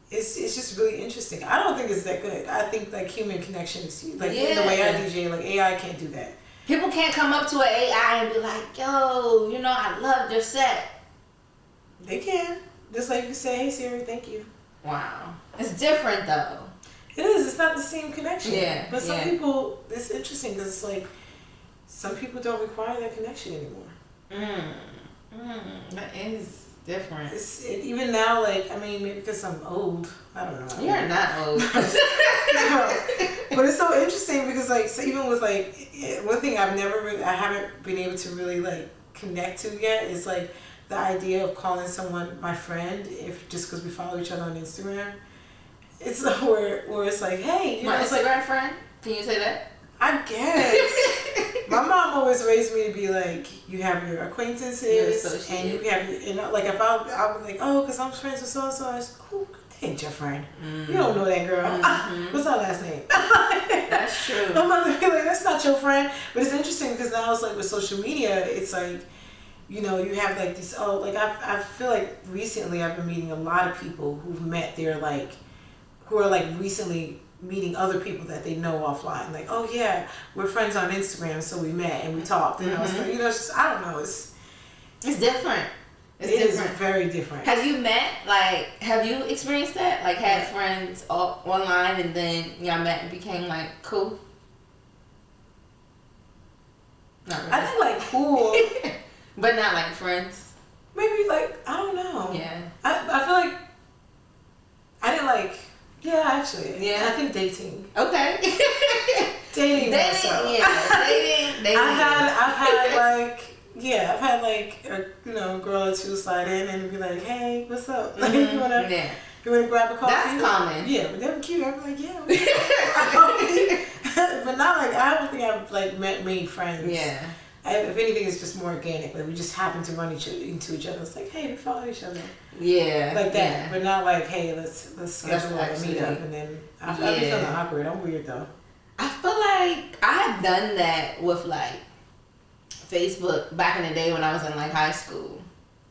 Speaker 2: just really interesting. I don't think it's that good. I think like human connection is, like in the way I DJ, like AI can't do that.
Speaker 1: People can't come up to an AI and be like, yo, you know, I loved your set.
Speaker 2: They can. Just like you say, hey Siri, thank you.
Speaker 1: Wow. It's different though.
Speaker 2: It is. It's not the same connection.
Speaker 1: Yeah.
Speaker 2: But some people, it's interesting because it's like, some people don't require that connection anymore.
Speaker 1: That is different.
Speaker 2: Even now, like, I mean, maybe because I'm old. I don't know.
Speaker 1: You're not old.
Speaker 2: No. But it's so interesting because, like, so even with, like, one thing I haven't been able to really, like, connect to yet is, like, the idea of calling someone my friend just because we follow each other on Instagram. It's where it's like, hey, you
Speaker 1: my
Speaker 2: know, it's
Speaker 1: Instagram
Speaker 2: like,
Speaker 1: friend? Can you say that?
Speaker 2: I guess. My mom always raised me to be like, you have your acquaintances and you have, you know, like if I was like, oh, because I'm friends with so and so, I was like, who ain't your friend? You don't know that girl. What's her last name?
Speaker 1: That's true.
Speaker 2: I'm like, that's not your friend. But it's interesting because now it's like with social media, it's like, you know, you have like these, I feel like recently I've been meeting a lot of people who've met their like, who are like recently meeting other people that they know offline. Like, oh yeah, we're friends on Instagram, so we met and we talked. And I was like, you know, it's just, I don't know. It's
Speaker 1: different. It
Speaker 2: is very different.
Speaker 1: Have you met, like, have you experienced that? Like, had friends online and then y'all met and became, like, cool? Not really.
Speaker 2: I think, like, cool.
Speaker 1: But not, like, friends?
Speaker 2: Maybe, like, I don't know.
Speaker 1: Yeah.
Speaker 2: I feel like, I didn't, like, yeah, actually.
Speaker 1: Yeah.
Speaker 2: I think dating.
Speaker 1: Okay.
Speaker 2: Dating.
Speaker 1: Yeah. Dating.
Speaker 2: I've had like a, you know, girl or two slide in and be like, hey, what's up? Like, you wanna grab a coffee?
Speaker 1: That's common.
Speaker 2: Yeah, but they were cute. I'd be like, yeah. But not like, I don't think I've like made friends.
Speaker 1: Yeah.
Speaker 2: If anything, it's just more organic. Like we just happen to run into each other. It's like, hey, we follow each other.
Speaker 1: Yeah.
Speaker 2: Like that,
Speaker 1: yeah.
Speaker 2: but not like, hey, let's schedule a meetup and then I'd be feeling awkward. I'm weird though.
Speaker 1: I feel like I've done that with like Facebook back in the day when I was in like high school.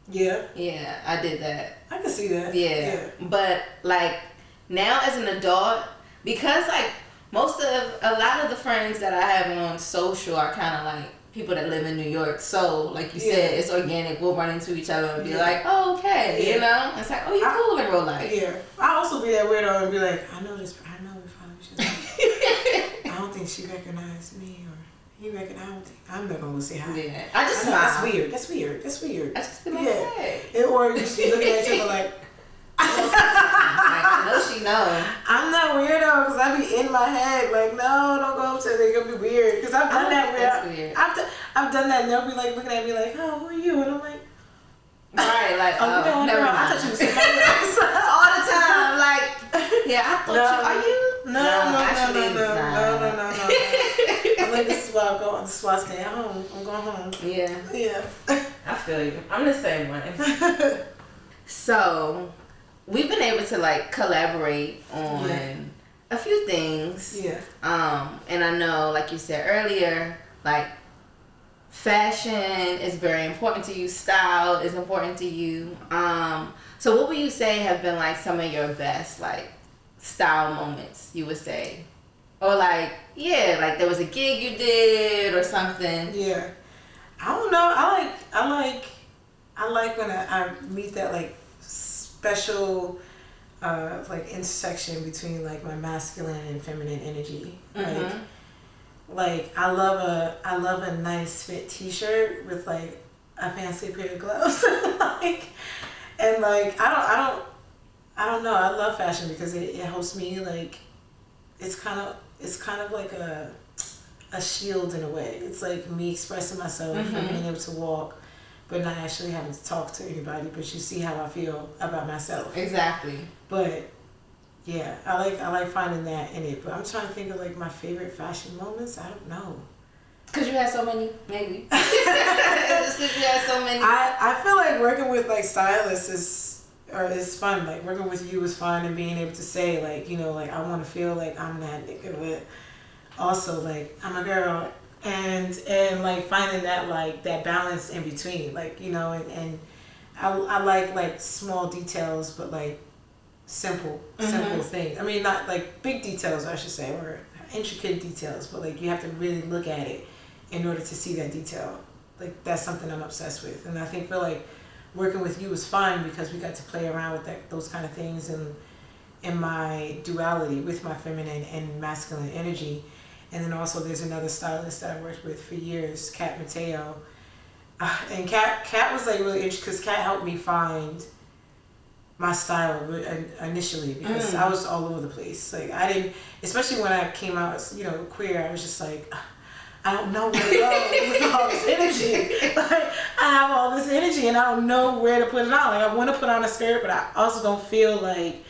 Speaker 2: Yeah.
Speaker 1: Yeah, I did that.
Speaker 2: I can see that.
Speaker 1: Yeah. But like now as an adult, because like a lot of the friends that I have on social are kind of like people that live in New York. So like you said, it's organic. We'll run into each other and be like, oh, okay. You know? It's like, oh, you're cool in real life.
Speaker 2: Yeah. I also be that weirdo and be like, I know we follow each other. I don't think she recognized me or he recognized me. I'm not going to say hi.
Speaker 1: Yeah. I just smile.
Speaker 2: That's weird.
Speaker 1: I just be like, hey.
Speaker 2: Or you just be looking at each other like,
Speaker 1: I know she know.
Speaker 2: I'm that weirdo because I be in my head like, no, don't go up to them. They're gonna be weird because I've done that.
Speaker 1: That's weird.
Speaker 2: I've done that and they'll be like looking at me like, oh, who are you? And I'm like,
Speaker 1: right, like,
Speaker 2: oh,
Speaker 1: never mind.
Speaker 2: I thought you were somebody else
Speaker 1: all the time. Like, yeah, I thought you. Are you?
Speaker 2: No. I'm like, this is why I go. This is why I stay at home. I'm going home.
Speaker 1: Yeah. I feel you. I'm the same way. So, we've been able to like collaborate on a few things.
Speaker 2: Yeah.
Speaker 1: And I know, like you said earlier, like fashion is very important to you. Style is important to you. So what would you say have been like some of your best like style moments? You would say, or like like there was a gig you did or something.
Speaker 2: Yeah. I don't know. I like when I meet that like special like intersection between like my masculine and feminine energy. Like I love a nice fit t-shirt with like a fancy pair of gloves. and I don't know. I love fashion because it helps me like it's kind of like a shield in a way. It's like me expressing myself and being able to walk but not actually having to talk to anybody, but you see how I feel about myself.
Speaker 1: Exactly.
Speaker 2: But Yeah, I like finding that in it, but I'm trying to think of like my favorite fashion moments. I don't know.
Speaker 1: Cause you had so many, maybe. Just cause you had so many.
Speaker 2: I feel like working with like stylists is fun. Like working with you is fun, and being able to say like, you know, like I want to feel like I'm that nigga, but also like I'm a girl, and like finding that like that balance in between, like, you know, and I like small details, but like simple things. I mean, not like big details, I should say, or intricate details, but like you have to really look at it in order to see that detail. Like that's something I'm obsessed with, and I feel like working with you was fun because we got to play around with those kind of things, and in my duality with my feminine and masculine energy. And then also there's another stylist that I worked with for years, Kat Mateo, and Kat was like really interesting because Kat helped me find my style initially, because I was all over the place. Like I didn't, especially when I came out as, you know, queer, I was just like, I don't know where to go with all this energy. Like I have all this energy and I don't know where to put it on. Like I want to put on a skirt, but I also don't feel like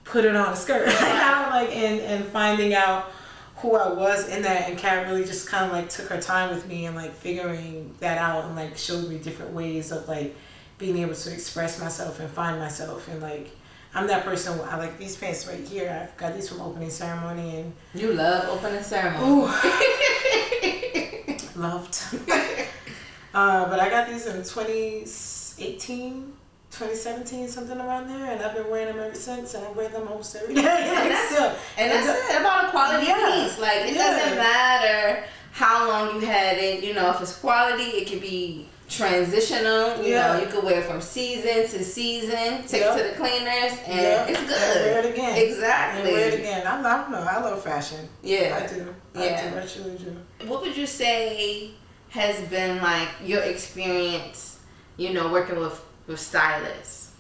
Speaker 2: put it on a skirt. Like I don't like, and finding out who I was in that, and Kat really just kind of like took her time with me and like figuring that out, and like showed me different ways of like being able to express myself and find myself. And like I'm that person. I like these pants right here. I've got these from opening ceremony, and
Speaker 1: you love opening ceremony.
Speaker 2: Ooh. Loved. But I got these in 2018, 2017, something around there, and I've been wearing them ever since, and I wear them almost every day.
Speaker 1: That's it about a quality piece. Like it doesn't matter how long you had it. You know, if it's quality, it could be transitional. You know, you could wear it from season to season, take it to the cleaners, and it's good.
Speaker 2: And wear it again.
Speaker 1: Exactly.
Speaker 2: And wear it again. I love fashion.
Speaker 1: Yeah.
Speaker 2: I do. I truly do.
Speaker 1: What would you say has been like your experience, you know, working with stylists?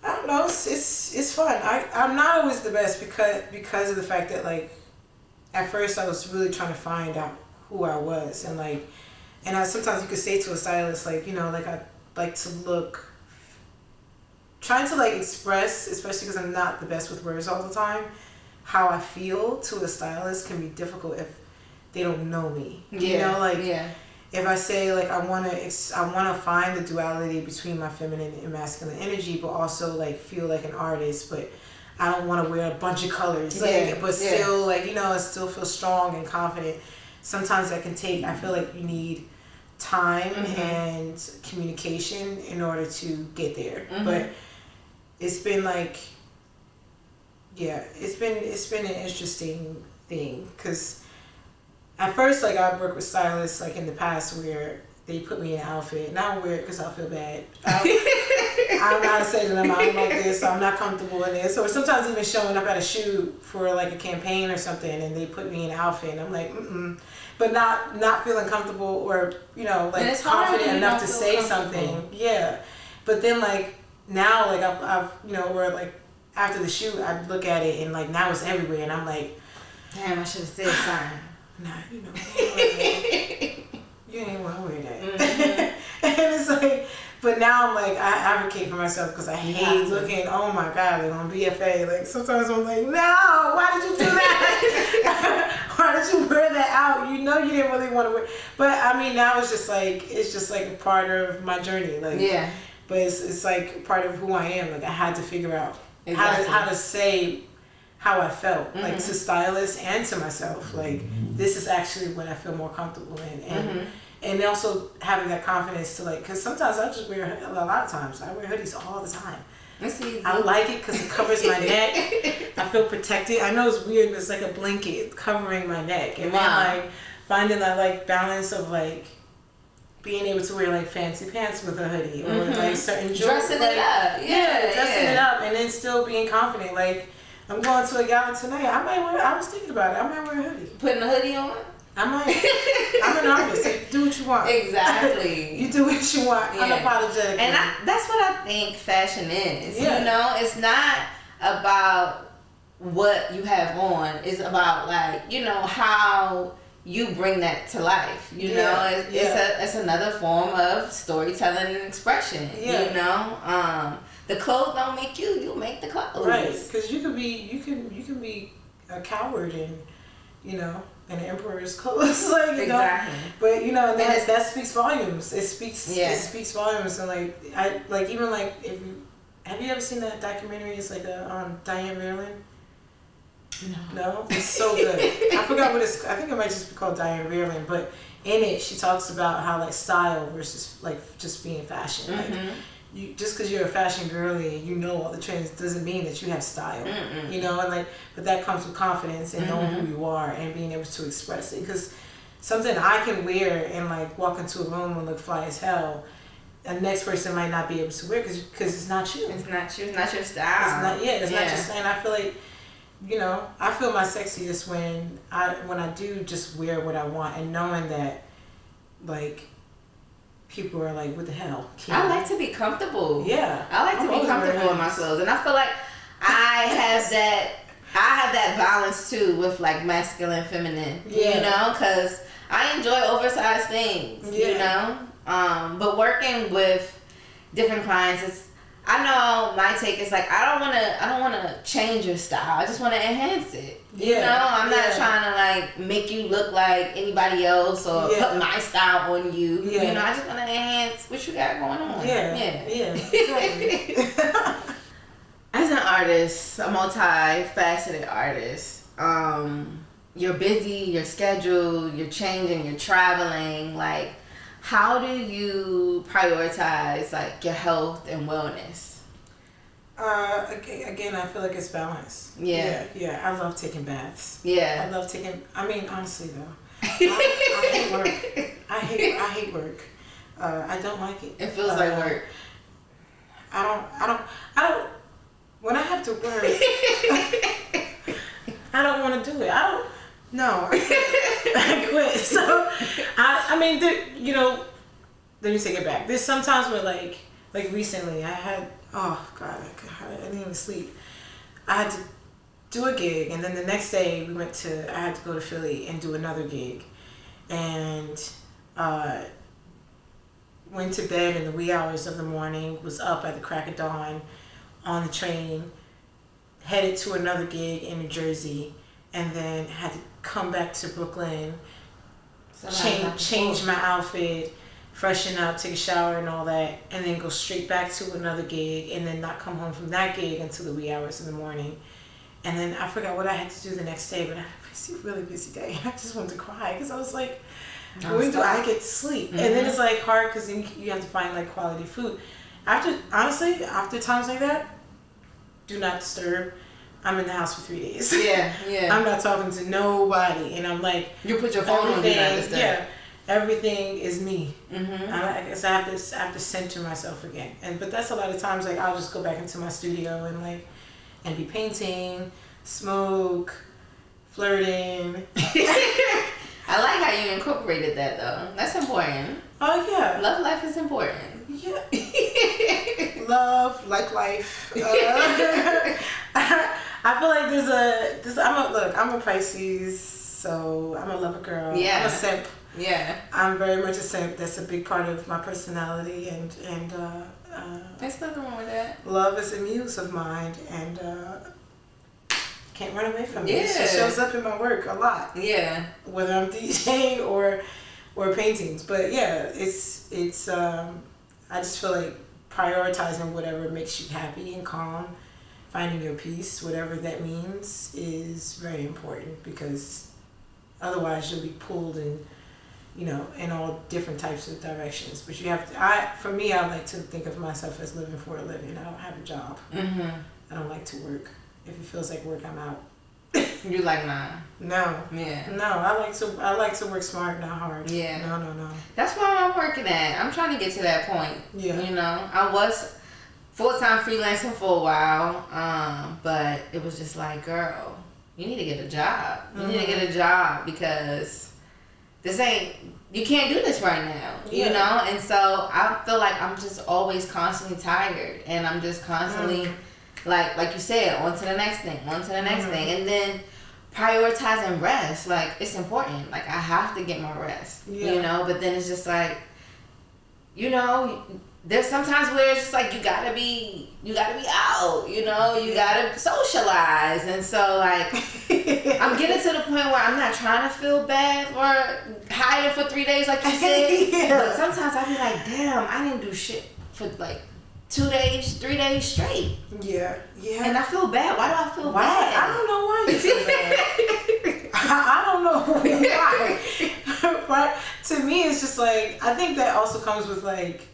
Speaker 2: I don't know. It's fun. I'm not always the best because of the fact that like at first I was really trying to find out who I was, and like, and sometimes you could say to a stylist like, you know, like I like to look, trying to like express, especially because I'm not the best with words all the time, how I feel to a stylist can be difficult if they don't know me. You know, like if I say like I want to find the duality between my feminine and masculine energy, but also like feel like an artist, but I don't want to wear a bunch of colors, like, but still like, you know, I still feel strong and confident. Sometimes that can take, I feel like you need time and communication in order to get there. But it's been like, it's been an interesting thing, because at first, like, I've worked with stylists like in the past where they put me in an outfit and I don't wear it because I feel bad. I don't know how to say to them, I don't like this, so I'm not comfortable in this. Or sometimes even showing up at a shoot for like a campaign or something, and they put me in an outfit and I'm like, but not feeling comfortable, or, you know, like confident enough to say something. Yeah. But then like now, like I've you know, where like after the shoot I look at it and like now it's everywhere, and I'm like, damn, I should have said something. Nah, you know, you ain't want to wear that. And it's like, but now I'm like, I advocate for myself because I hate looking, oh my God, like on BFA. Like sometimes I'm like, no, why did you do that? Why did you wear that out? You know you didn't really want to wear. But I mean, now it's just like a part of my journey. Like, but it's like part of who I am. Like I had to figure out how to say how I felt, like to stylists and to myself. Like this is actually what I feel more comfortable in, and also having that confidence to like, because sometimes I just wear, a lot of times I wear hoodies all the time. I like it because it covers my neck. I feel protected. I know it's weird, but it's like a blanket covering my neck, and then like finding that like balance of like being able to wear like fancy pants with a hoodie, or like certain
Speaker 1: dressing it up,
Speaker 2: dressing it up, and then still being confident. Like I'm going to a gala tonight. I was thinking about it. I might wear a hoodie.
Speaker 1: Putting a hoodie on?
Speaker 2: I'm an artist. So do what you want.
Speaker 1: Exactly.
Speaker 2: You do what you want, unapologetically.
Speaker 1: And that's what I think fashion is. You know, it's not about what you have on. It's about like, you know, how you bring that to life. You know, it's another form of storytelling and expression. You know, The clothes don't make you. You make the clothes.
Speaker 2: Right. Because you can be a coward and, you know, an emperor's clothes, like, you
Speaker 1: exactly.
Speaker 2: know. But you know, that speaks volumes. It speaks volumes. And like even like if you have you ever seen that documentary? It's like on Diane Maryland. No, it's so good. I forgot what it's. I think it might just be called Diane Maryland, but in it she talks about how like style versus like just being fashion. Like you just because you're a fashion girly and you know all the trends doesn't mean that you have style. You know, and like but that comes with confidence and knowing who you are and being able to express it. Because something I can wear and like walk into a room and look fly as hell. The next person might not be able to wear because it's not you.
Speaker 1: It's not you. It's not your style.
Speaker 2: It's not your style. And I feel like, you know, I feel my sexiest when I do just wear what I want and knowing that, like, people are like, what the hell?
Speaker 1: I like to be comfortable.
Speaker 2: Yeah.
Speaker 1: I like to be comfortable in my clothes. And I feel like I have that balance too with like masculine and feminine. You know, because I enjoy oversized things, you know. But working with different clients, I know my take is like I don't wanna change your style. I just wanna enhance it. You know, I'm not trying to like make you look like anybody else or put my style on you. You know, I just wanna enhance what you got going on.
Speaker 2: Exactly.
Speaker 1: As an artist, a multifaceted artist, you're busy, you're scheduled, you're changing, you're traveling, like how do you prioritize like your health and wellness?
Speaker 2: Again, I feel like it's balance. Yeah. I love taking baths.
Speaker 1: Yeah.
Speaker 2: I love taking. I mean, honestly though, I hate work. I hate work. I don't like it.
Speaker 1: It feels like work.
Speaker 2: I don't. When I have to work, I don't want to do it. No, I quit. So, I mean, you know, let me take it back. There's sometimes where, like recently, I had, oh, God, I didn't even sleep. I had to do a gig, and then the next day, I had to go to Philly and do another gig. And went to bed in the wee hours of the morning, was up at the crack of dawn on the train, headed to another gig in New Jersey, and then had to come back to Brooklyn, change my outfit, freshen up, take a shower and all that, and then go straight back to another gig, and then not come home from that gig until the wee hours in the morning. And then I forgot what I had to do the next day, but I had a really busy day. I just wanted to cry because I was like, when do I get to sleep? And then it's like hard because then you have to find like quality food. After times like that, do not disturb. I'm in the house for 3 days. Yeah. I'm not talking to nobody, and I'm like,
Speaker 1: you put your phone on.
Speaker 2: Everything is me. I guess I have to center myself again. But that's a lot of times like I'll just go back into my studio and be painting, smoke, flirting.
Speaker 1: I like how you incorporated that though. That's important.
Speaker 2: Oh yeah.
Speaker 1: Love life is important.
Speaker 2: Yeah. Love, like life. I feel like I'm a Pisces, so I'm a lover girl. Yeah. I'm a simp. Yeah. I'm very much a simp. That's a big part of my personality, and
Speaker 1: there's nothing wrong with that.
Speaker 2: Love is a muse of mine, and can't run away from it. It shows up in my work a lot. Yeah. Whether I'm DJing or paintings, but yeah, it's I just feel like prioritizing whatever makes you happy and calm, finding your peace, whatever that means, is very important, because otherwise you'll be pulled in all different types of directions. But you have to, I like to think of myself as living for a living. I don't have a job. I don't like to work. If it feels like work, I'm out.
Speaker 1: You like nah?
Speaker 2: No. Yeah. No, I like to work smart, not hard. Yeah. No.
Speaker 1: That's where I'm working at. I'm trying to get to that point. Yeah. You know, I was full-time freelancing for a while, but it was just like, girl, you need to get a job. You need to get a job, because you can't do this right now, you know? And so I feel like I'm just always constantly tired, and I'm just constantly, like you said, on to the next thing, and then prioritizing rest. Like, it's important. Like, I have to get my rest, you know? But then it's just like, you know, there's sometimes where it's just like you gotta be out, you know, you gotta socialize, and so like I'm getting to the point where I'm not trying to feel bad for hiding for 3 days like you said, but sometimes I be like, damn, I didn't do shit for like 2 days, 3 days straight.
Speaker 2: Yeah.
Speaker 1: And I feel bad. Why do I feel bad?
Speaker 2: I don't know why you feel bad. I don't know why. But to me, it's just like, I think that also comes with like,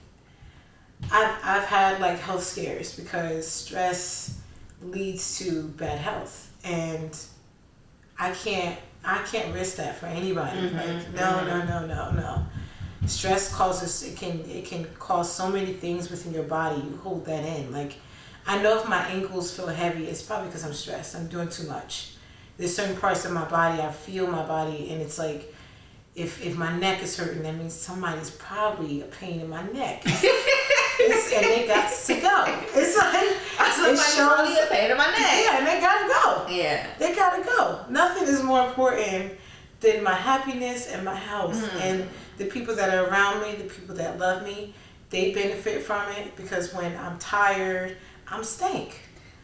Speaker 2: I've had like health scares because stress leads to bad health, and I can't risk that for anybody. Like no. Stress causes, it can cause so many things within your body. You hold that in. Like, I know if my ankles feel heavy, it's probably because I'm stressed. I'm doing too much. There's certain parts of my body, I feel my body, and it's like, if my neck is hurting, that means somebody's probably a pain in my neck. And they got to go. It's like,
Speaker 1: somebody's probably a pain in my neck.
Speaker 2: Yeah, and they gotta go.
Speaker 1: Yeah.
Speaker 2: They gotta go. Nothing is more important than my happiness and my health. And the people that are around me, the people that love me, they benefit from it, because when I'm tired, I'm stank.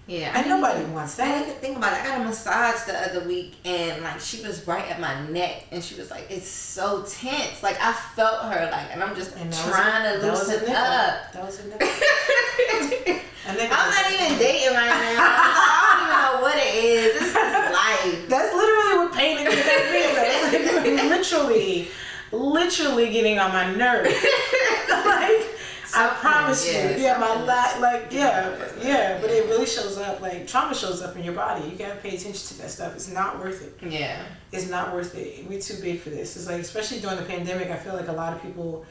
Speaker 1: Yeah.
Speaker 2: And nobody wants that.
Speaker 1: I didn't think about it. I got a massage the other week, and like she was right at my neck, and she was like, "It's so tense." Like I felt her, like, and I'm just trying to loosen up.
Speaker 2: That was a nipple.
Speaker 1: I'm not even dating right now. I don't even know what it is. This is life.
Speaker 2: That's literally what pain in your neck is. Like, literally getting on my nerves. Like, I promise you. Yeah, my but it really shows up. Like, trauma shows up in your body. You gotta pay attention to that stuff. It's not worth it.
Speaker 1: Yeah.
Speaker 2: It's not worth it. We're too big for this. It's like, especially during the pandemic, I feel like a lot of people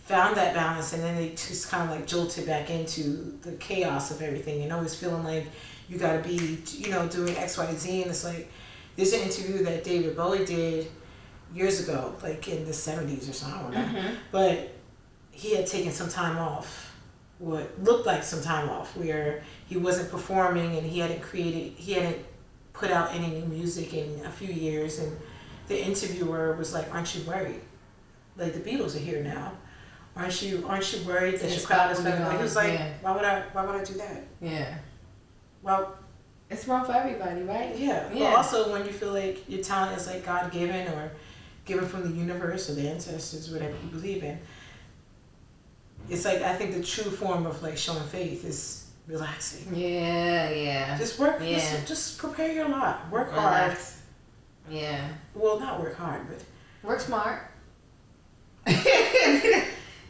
Speaker 2: found that balance, and then they just kind of like jolted back into the chaos of everything, and always feeling like you gotta be, doing X, Y, Z. And it's like, there's an interview that David Bowie did years ago, like in the 70s or something, I don't know. But he had taken some time off, what looked like some time off, where he wasn't performing, and he hadn't put out any new music in a few years. And the interviewer was like, "Aren't you worried? Like, the Beatles are here now. Aren't you worried that your crowd is back?" Like, he was like, "Why would I do that?"
Speaker 1: Yeah.
Speaker 2: Well,
Speaker 1: it's wrong for everybody, right?
Speaker 2: Yeah. But also, when you feel like your talent is like God given or given from the universe or the ancestors, whatever you believe in, it's like, I think the true form of like showing faith is relaxing.
Speaker 1: Yeah.
Speaker 2: Just work. Yeah. Just prepare your lot. Work hard.
Speaker 1: Yeah.
Speaker 2: Well, not work hard, but
Speaker 1: work smart.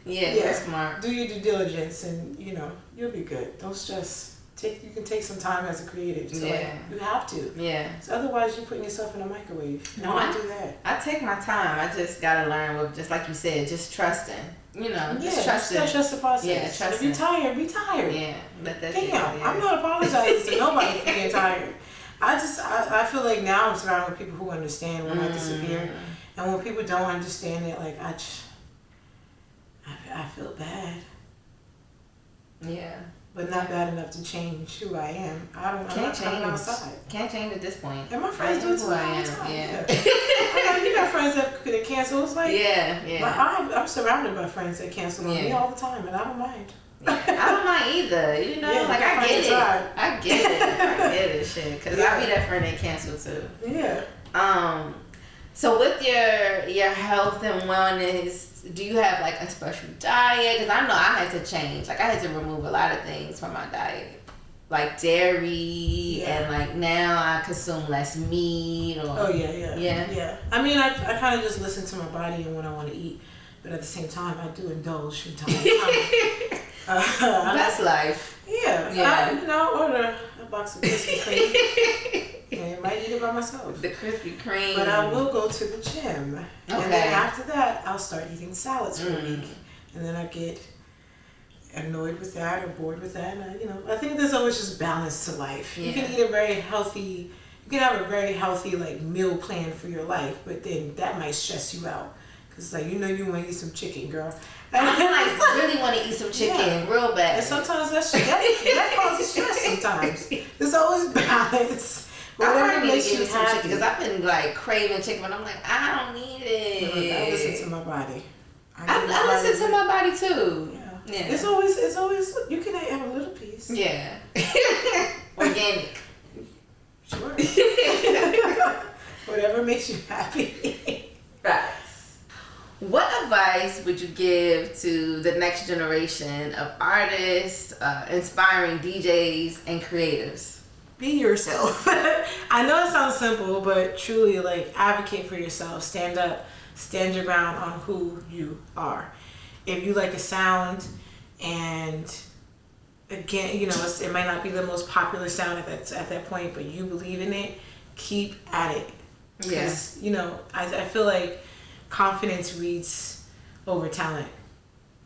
Speaker 1: Yeah, work smart.
Speaker 2: Do your due diligence, and you'll be good. Don't stress. You can take some time as a creative. So you have to. Yeah. So otherwise, you're putting yourself in a microwave. No, I do that.
Speaker 1: I take my time. I just gotta learn with, just like you said, just trusting. Just trusting.
Speaker 2: Yeah, trust the process.
Speaker 1: Yeah, trusting.
Speaker 2: If you're tired, be tired.
Speaker 1: Yeah. Let that
Speaker 2: I'm not apologizing to nobody for being tired. I feel like now I'm surrounded with people who understand when I disappear, and when people don't understand it, like I feel bad.
Speaker 1: Yeah.
Speaker 2: But not bad enough to change who I am. I'm not coming outside.
Speaker 1: Can't change at this point.
Speaker 2: And my friends do it too all the time.
Speaker 1: Yeah.
Speaker 2: You got friends that cancel. It's like, I'm surrounded by friends that cancel on me all the time, and I don't mind.
Speaker 1: I don't mind either. Like, I get it. I get it, shit. Because I be that friend that cancel too.
Speaker 2: Yeah.
Speaker 1: So with your health and wellness, do you have like a special diet? Because I know I had to change. Like, I had to remove a lot of things from my diet, like dairy, and like now I consume less meat. Yeah.
Speaker 2: I mean, I kind of just listen to my body and what I want to eat, but at the same time, I do indulge from time to time.
Speaker 1: That's life.
Speaker 2: Yeah. I order a box of Krispy Kreme. And I might eat it by myself.
Speaker 1: The Krispy Kreme.
Speaker 2: But I will go to the gym. Okay. And then after that, I'll start eating salads for a week. And then I get annoyed with that or bored with that. And I think there's always just balance to life. Yeah. You can eat you can have a very healthy like meal plan for your life, but then that might stress you out. Because you want to eat some chicken, girl.
Speaker 1: I really want to eat some chicken real bad.
Speaker 2: And sometimes that causes stress sometimes. There's always balance.
Speaker 1: I need to give me some chicken because I've been like craving chicken, but I'm like, I don't need it.
Speaker 2: I listen to my body.
Speaker 1: I listen to my body too.
Speaker 2: Yeah.
Speaker 1: Yeah.
Speaker 2: It's always you can have a little piece.
Speaker 1: Yeah. Organic.
Speaker 2: Sure. Whatever makes you happy.
Speaker 1: Right. What advice would you give to the next generation of artists, inspiring DJs, and creatives?
Speaker 2: Be yourself. I know it sounds simple, but truly, like, advocate for yourself. Stand up, stand your ground on who you are. If you like a sound, and again, you know, it might not be the most popular sound at that point, but you believe in it, keep at it. Because, you know, I feel like confidence reads over talent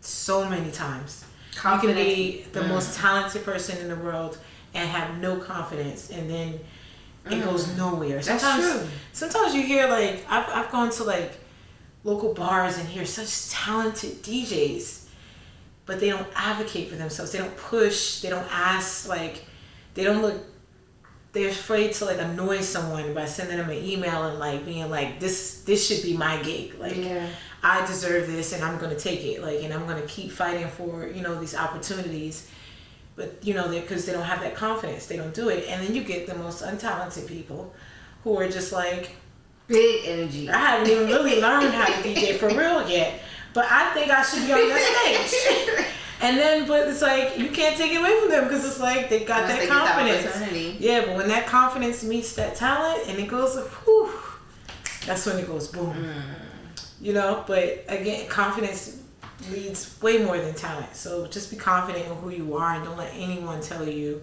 Speaker 2: so many times. Confidence. You can be the most talented person in the world and have no confidence, and then it goes nowhere. Sometimes you hear, like, I've gone to, like, local bars and hear such talented DJs, but they don't advocate for themselves. They don't push. They don't ask. Like, they don't look. They're afraid to, like, annoy someone by sending them an email and, like, being like, this should be my gig. Like, I deserve this, and I'm gonna take it. Like, and I'm gonna keep fighting for, you know, these opportunities. But, you know, because they don't have that confidence, they don't do it. And then you get the most untalented people who are just like,
Speaker 1: big energy.
Speaker 2: I haven't even really learned how to DJ for real yet, but I think I should be on that stage. And then, but it's like, you can't take it away from them, because it's like, they got that confidence. Yeah, but when that confidence meets that talent and it goes, whew, that's when it goes boom. You know, but again, confidence leads way more than talent. So just be confident in who you are, and don't let anyone tell you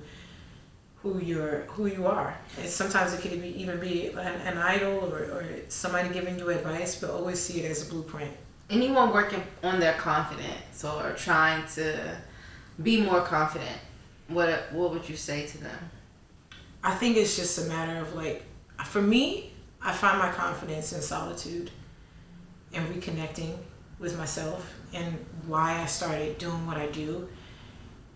Speaker 2: who you are. And sometimes it could even be an idol or somebody giving you advice, but always see it as a blueprint.
Speaker 1: Anyone working on their confidence or trying to be more confident, what would you say to them?
Speaker 2: I think it's just a matter of, like, for me, I find my confidence in solitude and reconnecting with myself and why I started doing what I do,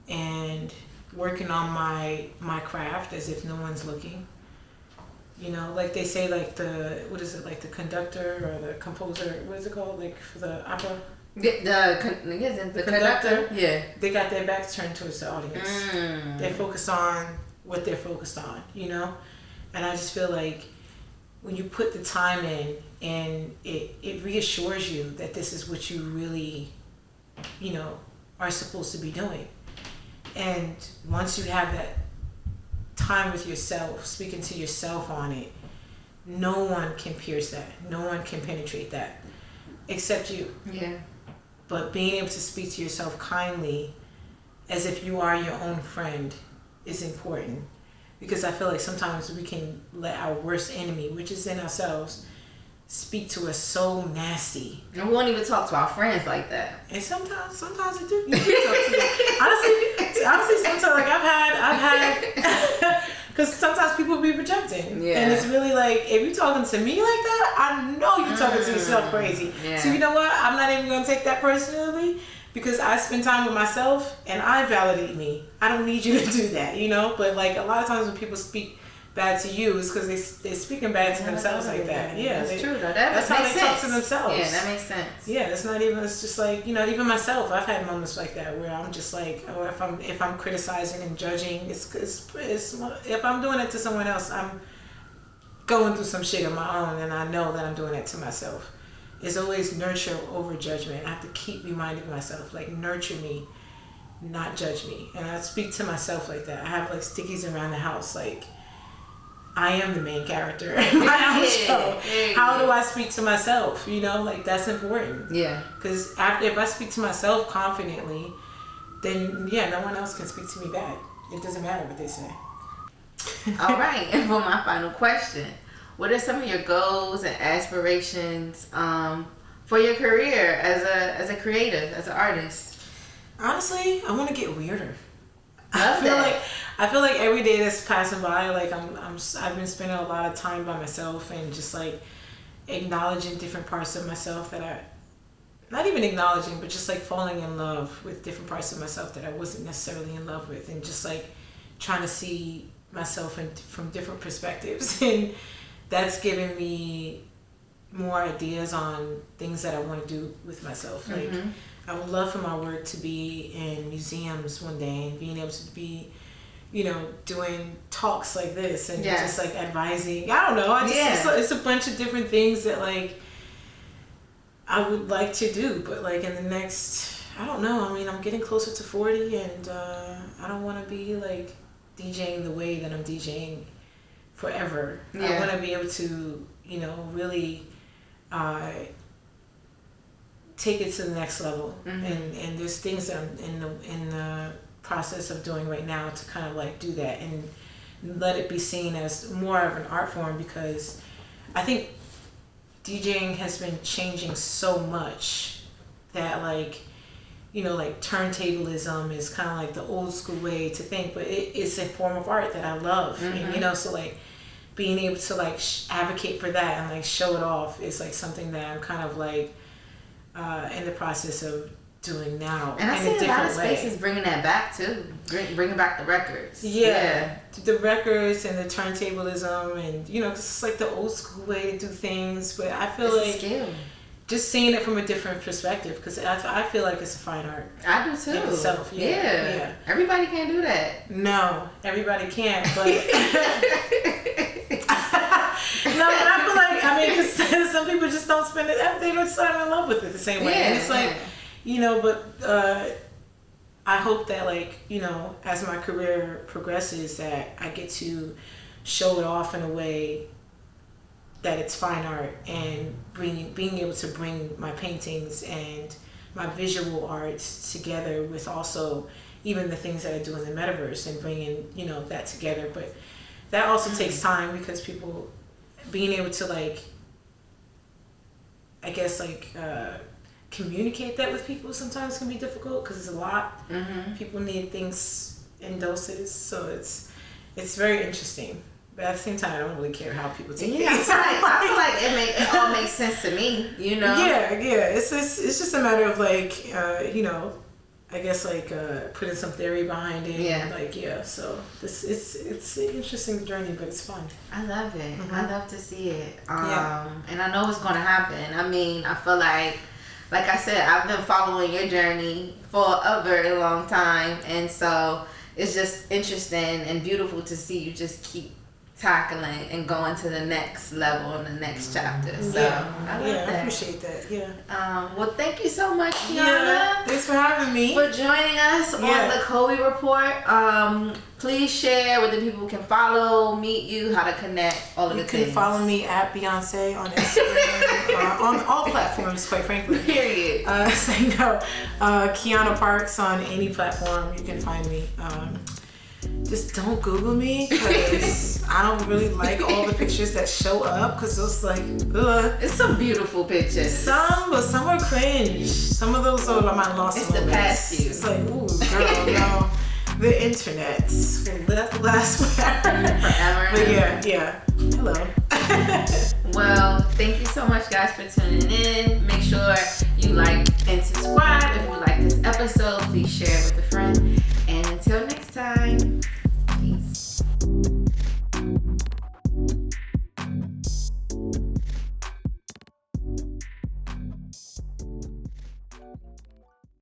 Speaker 2: and working on my craft as if no one's looking. You know, like they say, like the conductor or the composer, what is it called, like for the opera?
Speaker 1: The conductor. Yeah.
Speaker 2: They got their backs turned towards the audience. They focus on what they're focused on, you know? And I just feel like when you put the time in, and it reassures you that this is what you really, you know, are supposed to be doing. And once you have that time with yourself, speaking to yourself on it, no one can pierce that. No one can penetrate that except you.
Speaker 1: Yeah.
Speaker 2: But being able to speak to yourself kindly as if you are your own friend is important, because I feel like sometimes we can let our worst enemy, which is in ourselves, speak to us so nasty.
Speaker 1: And we won't even talk to our friends like that.
Speaker 2: And sometimes it do. You do talk to them. Honestly, sometimes, like, I've had, because sometimes people be projecting. Yeah. And it's really like, if you're talking to me like that, I know you're talking to yourself crazy. Yeah. So you know what? I'm not even going to take that personally, because I spend time with myself and I validate me. I don't need you to do that, you know? But, like, a lot of times when people speak bad to you, is because they're speaking bad to themselves like that. Yeah,
Speaker 1: that's true though.
Speaker 2: That's how they talk to themselves.
Speaker 1: Yeah, that makes sense.
Speaker 2: Yeah, it's just like, you know, even myself, I've had moments like that where I'm just like, oh, if I'm criticizing and judging, it's if I'm doing it to someone else, I'm going through some shit of my own, and I know that I'm doing it to myself. It's always nurture over judgment. I have to keep reminding myself, like, nurture me, not judge me. And I speak to myself like that. I have, like, stickies around the house, like, I am the main character in my own show. How do I speak to myself? You know, like, that's important. Yeah. Because if I speak to myself confidently, then, yeah, no one else can speak to me bad. It doesn't matter what they say.
Speaker 1: All right. And for my final question, what are some of your goals and aspirations for your career as a creative, as an artist?
Speaker 2: Honestly, I want to get weirder. I feel like every day that's passing by, like I've been spending a lot of time by myself, and just, like, acknowledging different parts of myself that I, not even acknowledging, but just, like, falling in love with different parts of myself that I wasn't necessarily in love with, and just, like, trying to see myself from different perspectives. And that's given me more ideas on things that I want to do with myself. Like, I would love for my work to be in museums one day and being able to be, doing talks like this and just like advising. I don't know. It's a bunch of different things that like I would like to do, but like in the next, I don't know. I mean, I'm getting closer to 40 and I don't want to be like DJing the way that I'm DJing forever. Yeah. I want to be able to, really take it to the next level. And there's things that I'm in the process of doing right now to kind of like do that and let it be seen as more of an art form, because I think DJing has been changing so much that like turntablism is kind of like the old school way to think, but it's a form of art that I love. And so like being able to like advocate for that and like show it off is like something that I'm kind of like in the process of doing now.
Speaker 1: And I see a lot of spaces bringing that back too, bringing back the records.
Speaker 2: The records and the turntablism, and cause it's like the old school way to do things, but I feel
Speaker 1: it's
Speaker 2: like
Speaker 1: a skill.
Speaker 2: Just seeing it from a different perspective, because I feel like it's a fine art.
Speaker 1: I do too.
Speaker 2: In itself. Yeah.
Speaker 1: Everybody can't do that.
Speaker 2: No, everybody can't, but no, but I feel like, because some people just don't spend it, they don't start in love with it the same way. And it's like, but I hope that like, as my career progresses, that I get to show it off in a way that it's fine art, and being able to bring my paintings and my visual arts together with also even the things that I do in the metaverse, and bringing, that together. But that also takes time, because people being able to like, I guess like communicate that with people sometimes can be difficult, because it's a lot. People need things in doses, so it's very interesting. But at the same time, I don't really care how people take it.
Speaker 1: I feel like it all makes sense to me,
Speaker 2: Yeah. It's just a matter of like, I guess like putting some theory behind it. So it's an interesting journey, but it's fun.
Speaker 1: I love it. I love to see it. And I know it's gonna happen. I mean, I feel like I said, I've been following your journey for a very long time, and so it's just interesting and beautiful to see you just keep tackling and going to the next level and the next chapter. So I love that.
Speaker 2: I appreciate that.
Speaker 1: Well, thank you so much, Quiana.
Speaker 2: Yeah, thanks for having me.
Speaker 1: For joining us on the Colby Report. Please share where the people can follow, meet you, how to connect, all of the things.
Speaker 2: You can follow me at Beyonce on Instagram, on all platforms, quite frankly.
Speaker 1: Period.
Speaker 2: Quiana Parks on any platform. You can find me. Just don't Google me, because I don't really like all the pictures that show up, because those like, ugh.
Speaker 1: It's some beautiful pictures.
Speaker 2: Some are cringe. Some of those are my lost
Speaker 1: moments.
Speaker 2: It's
Speaker 1: the past you.
Speaker 2: It's like, ooh, girl, no. The internet will last forever. But yeah. Hello.
Speaker 1: Well, thank you so much, guys, for tuning in. Make sure you like and subscribe. If you like this episode, please share it with a friend.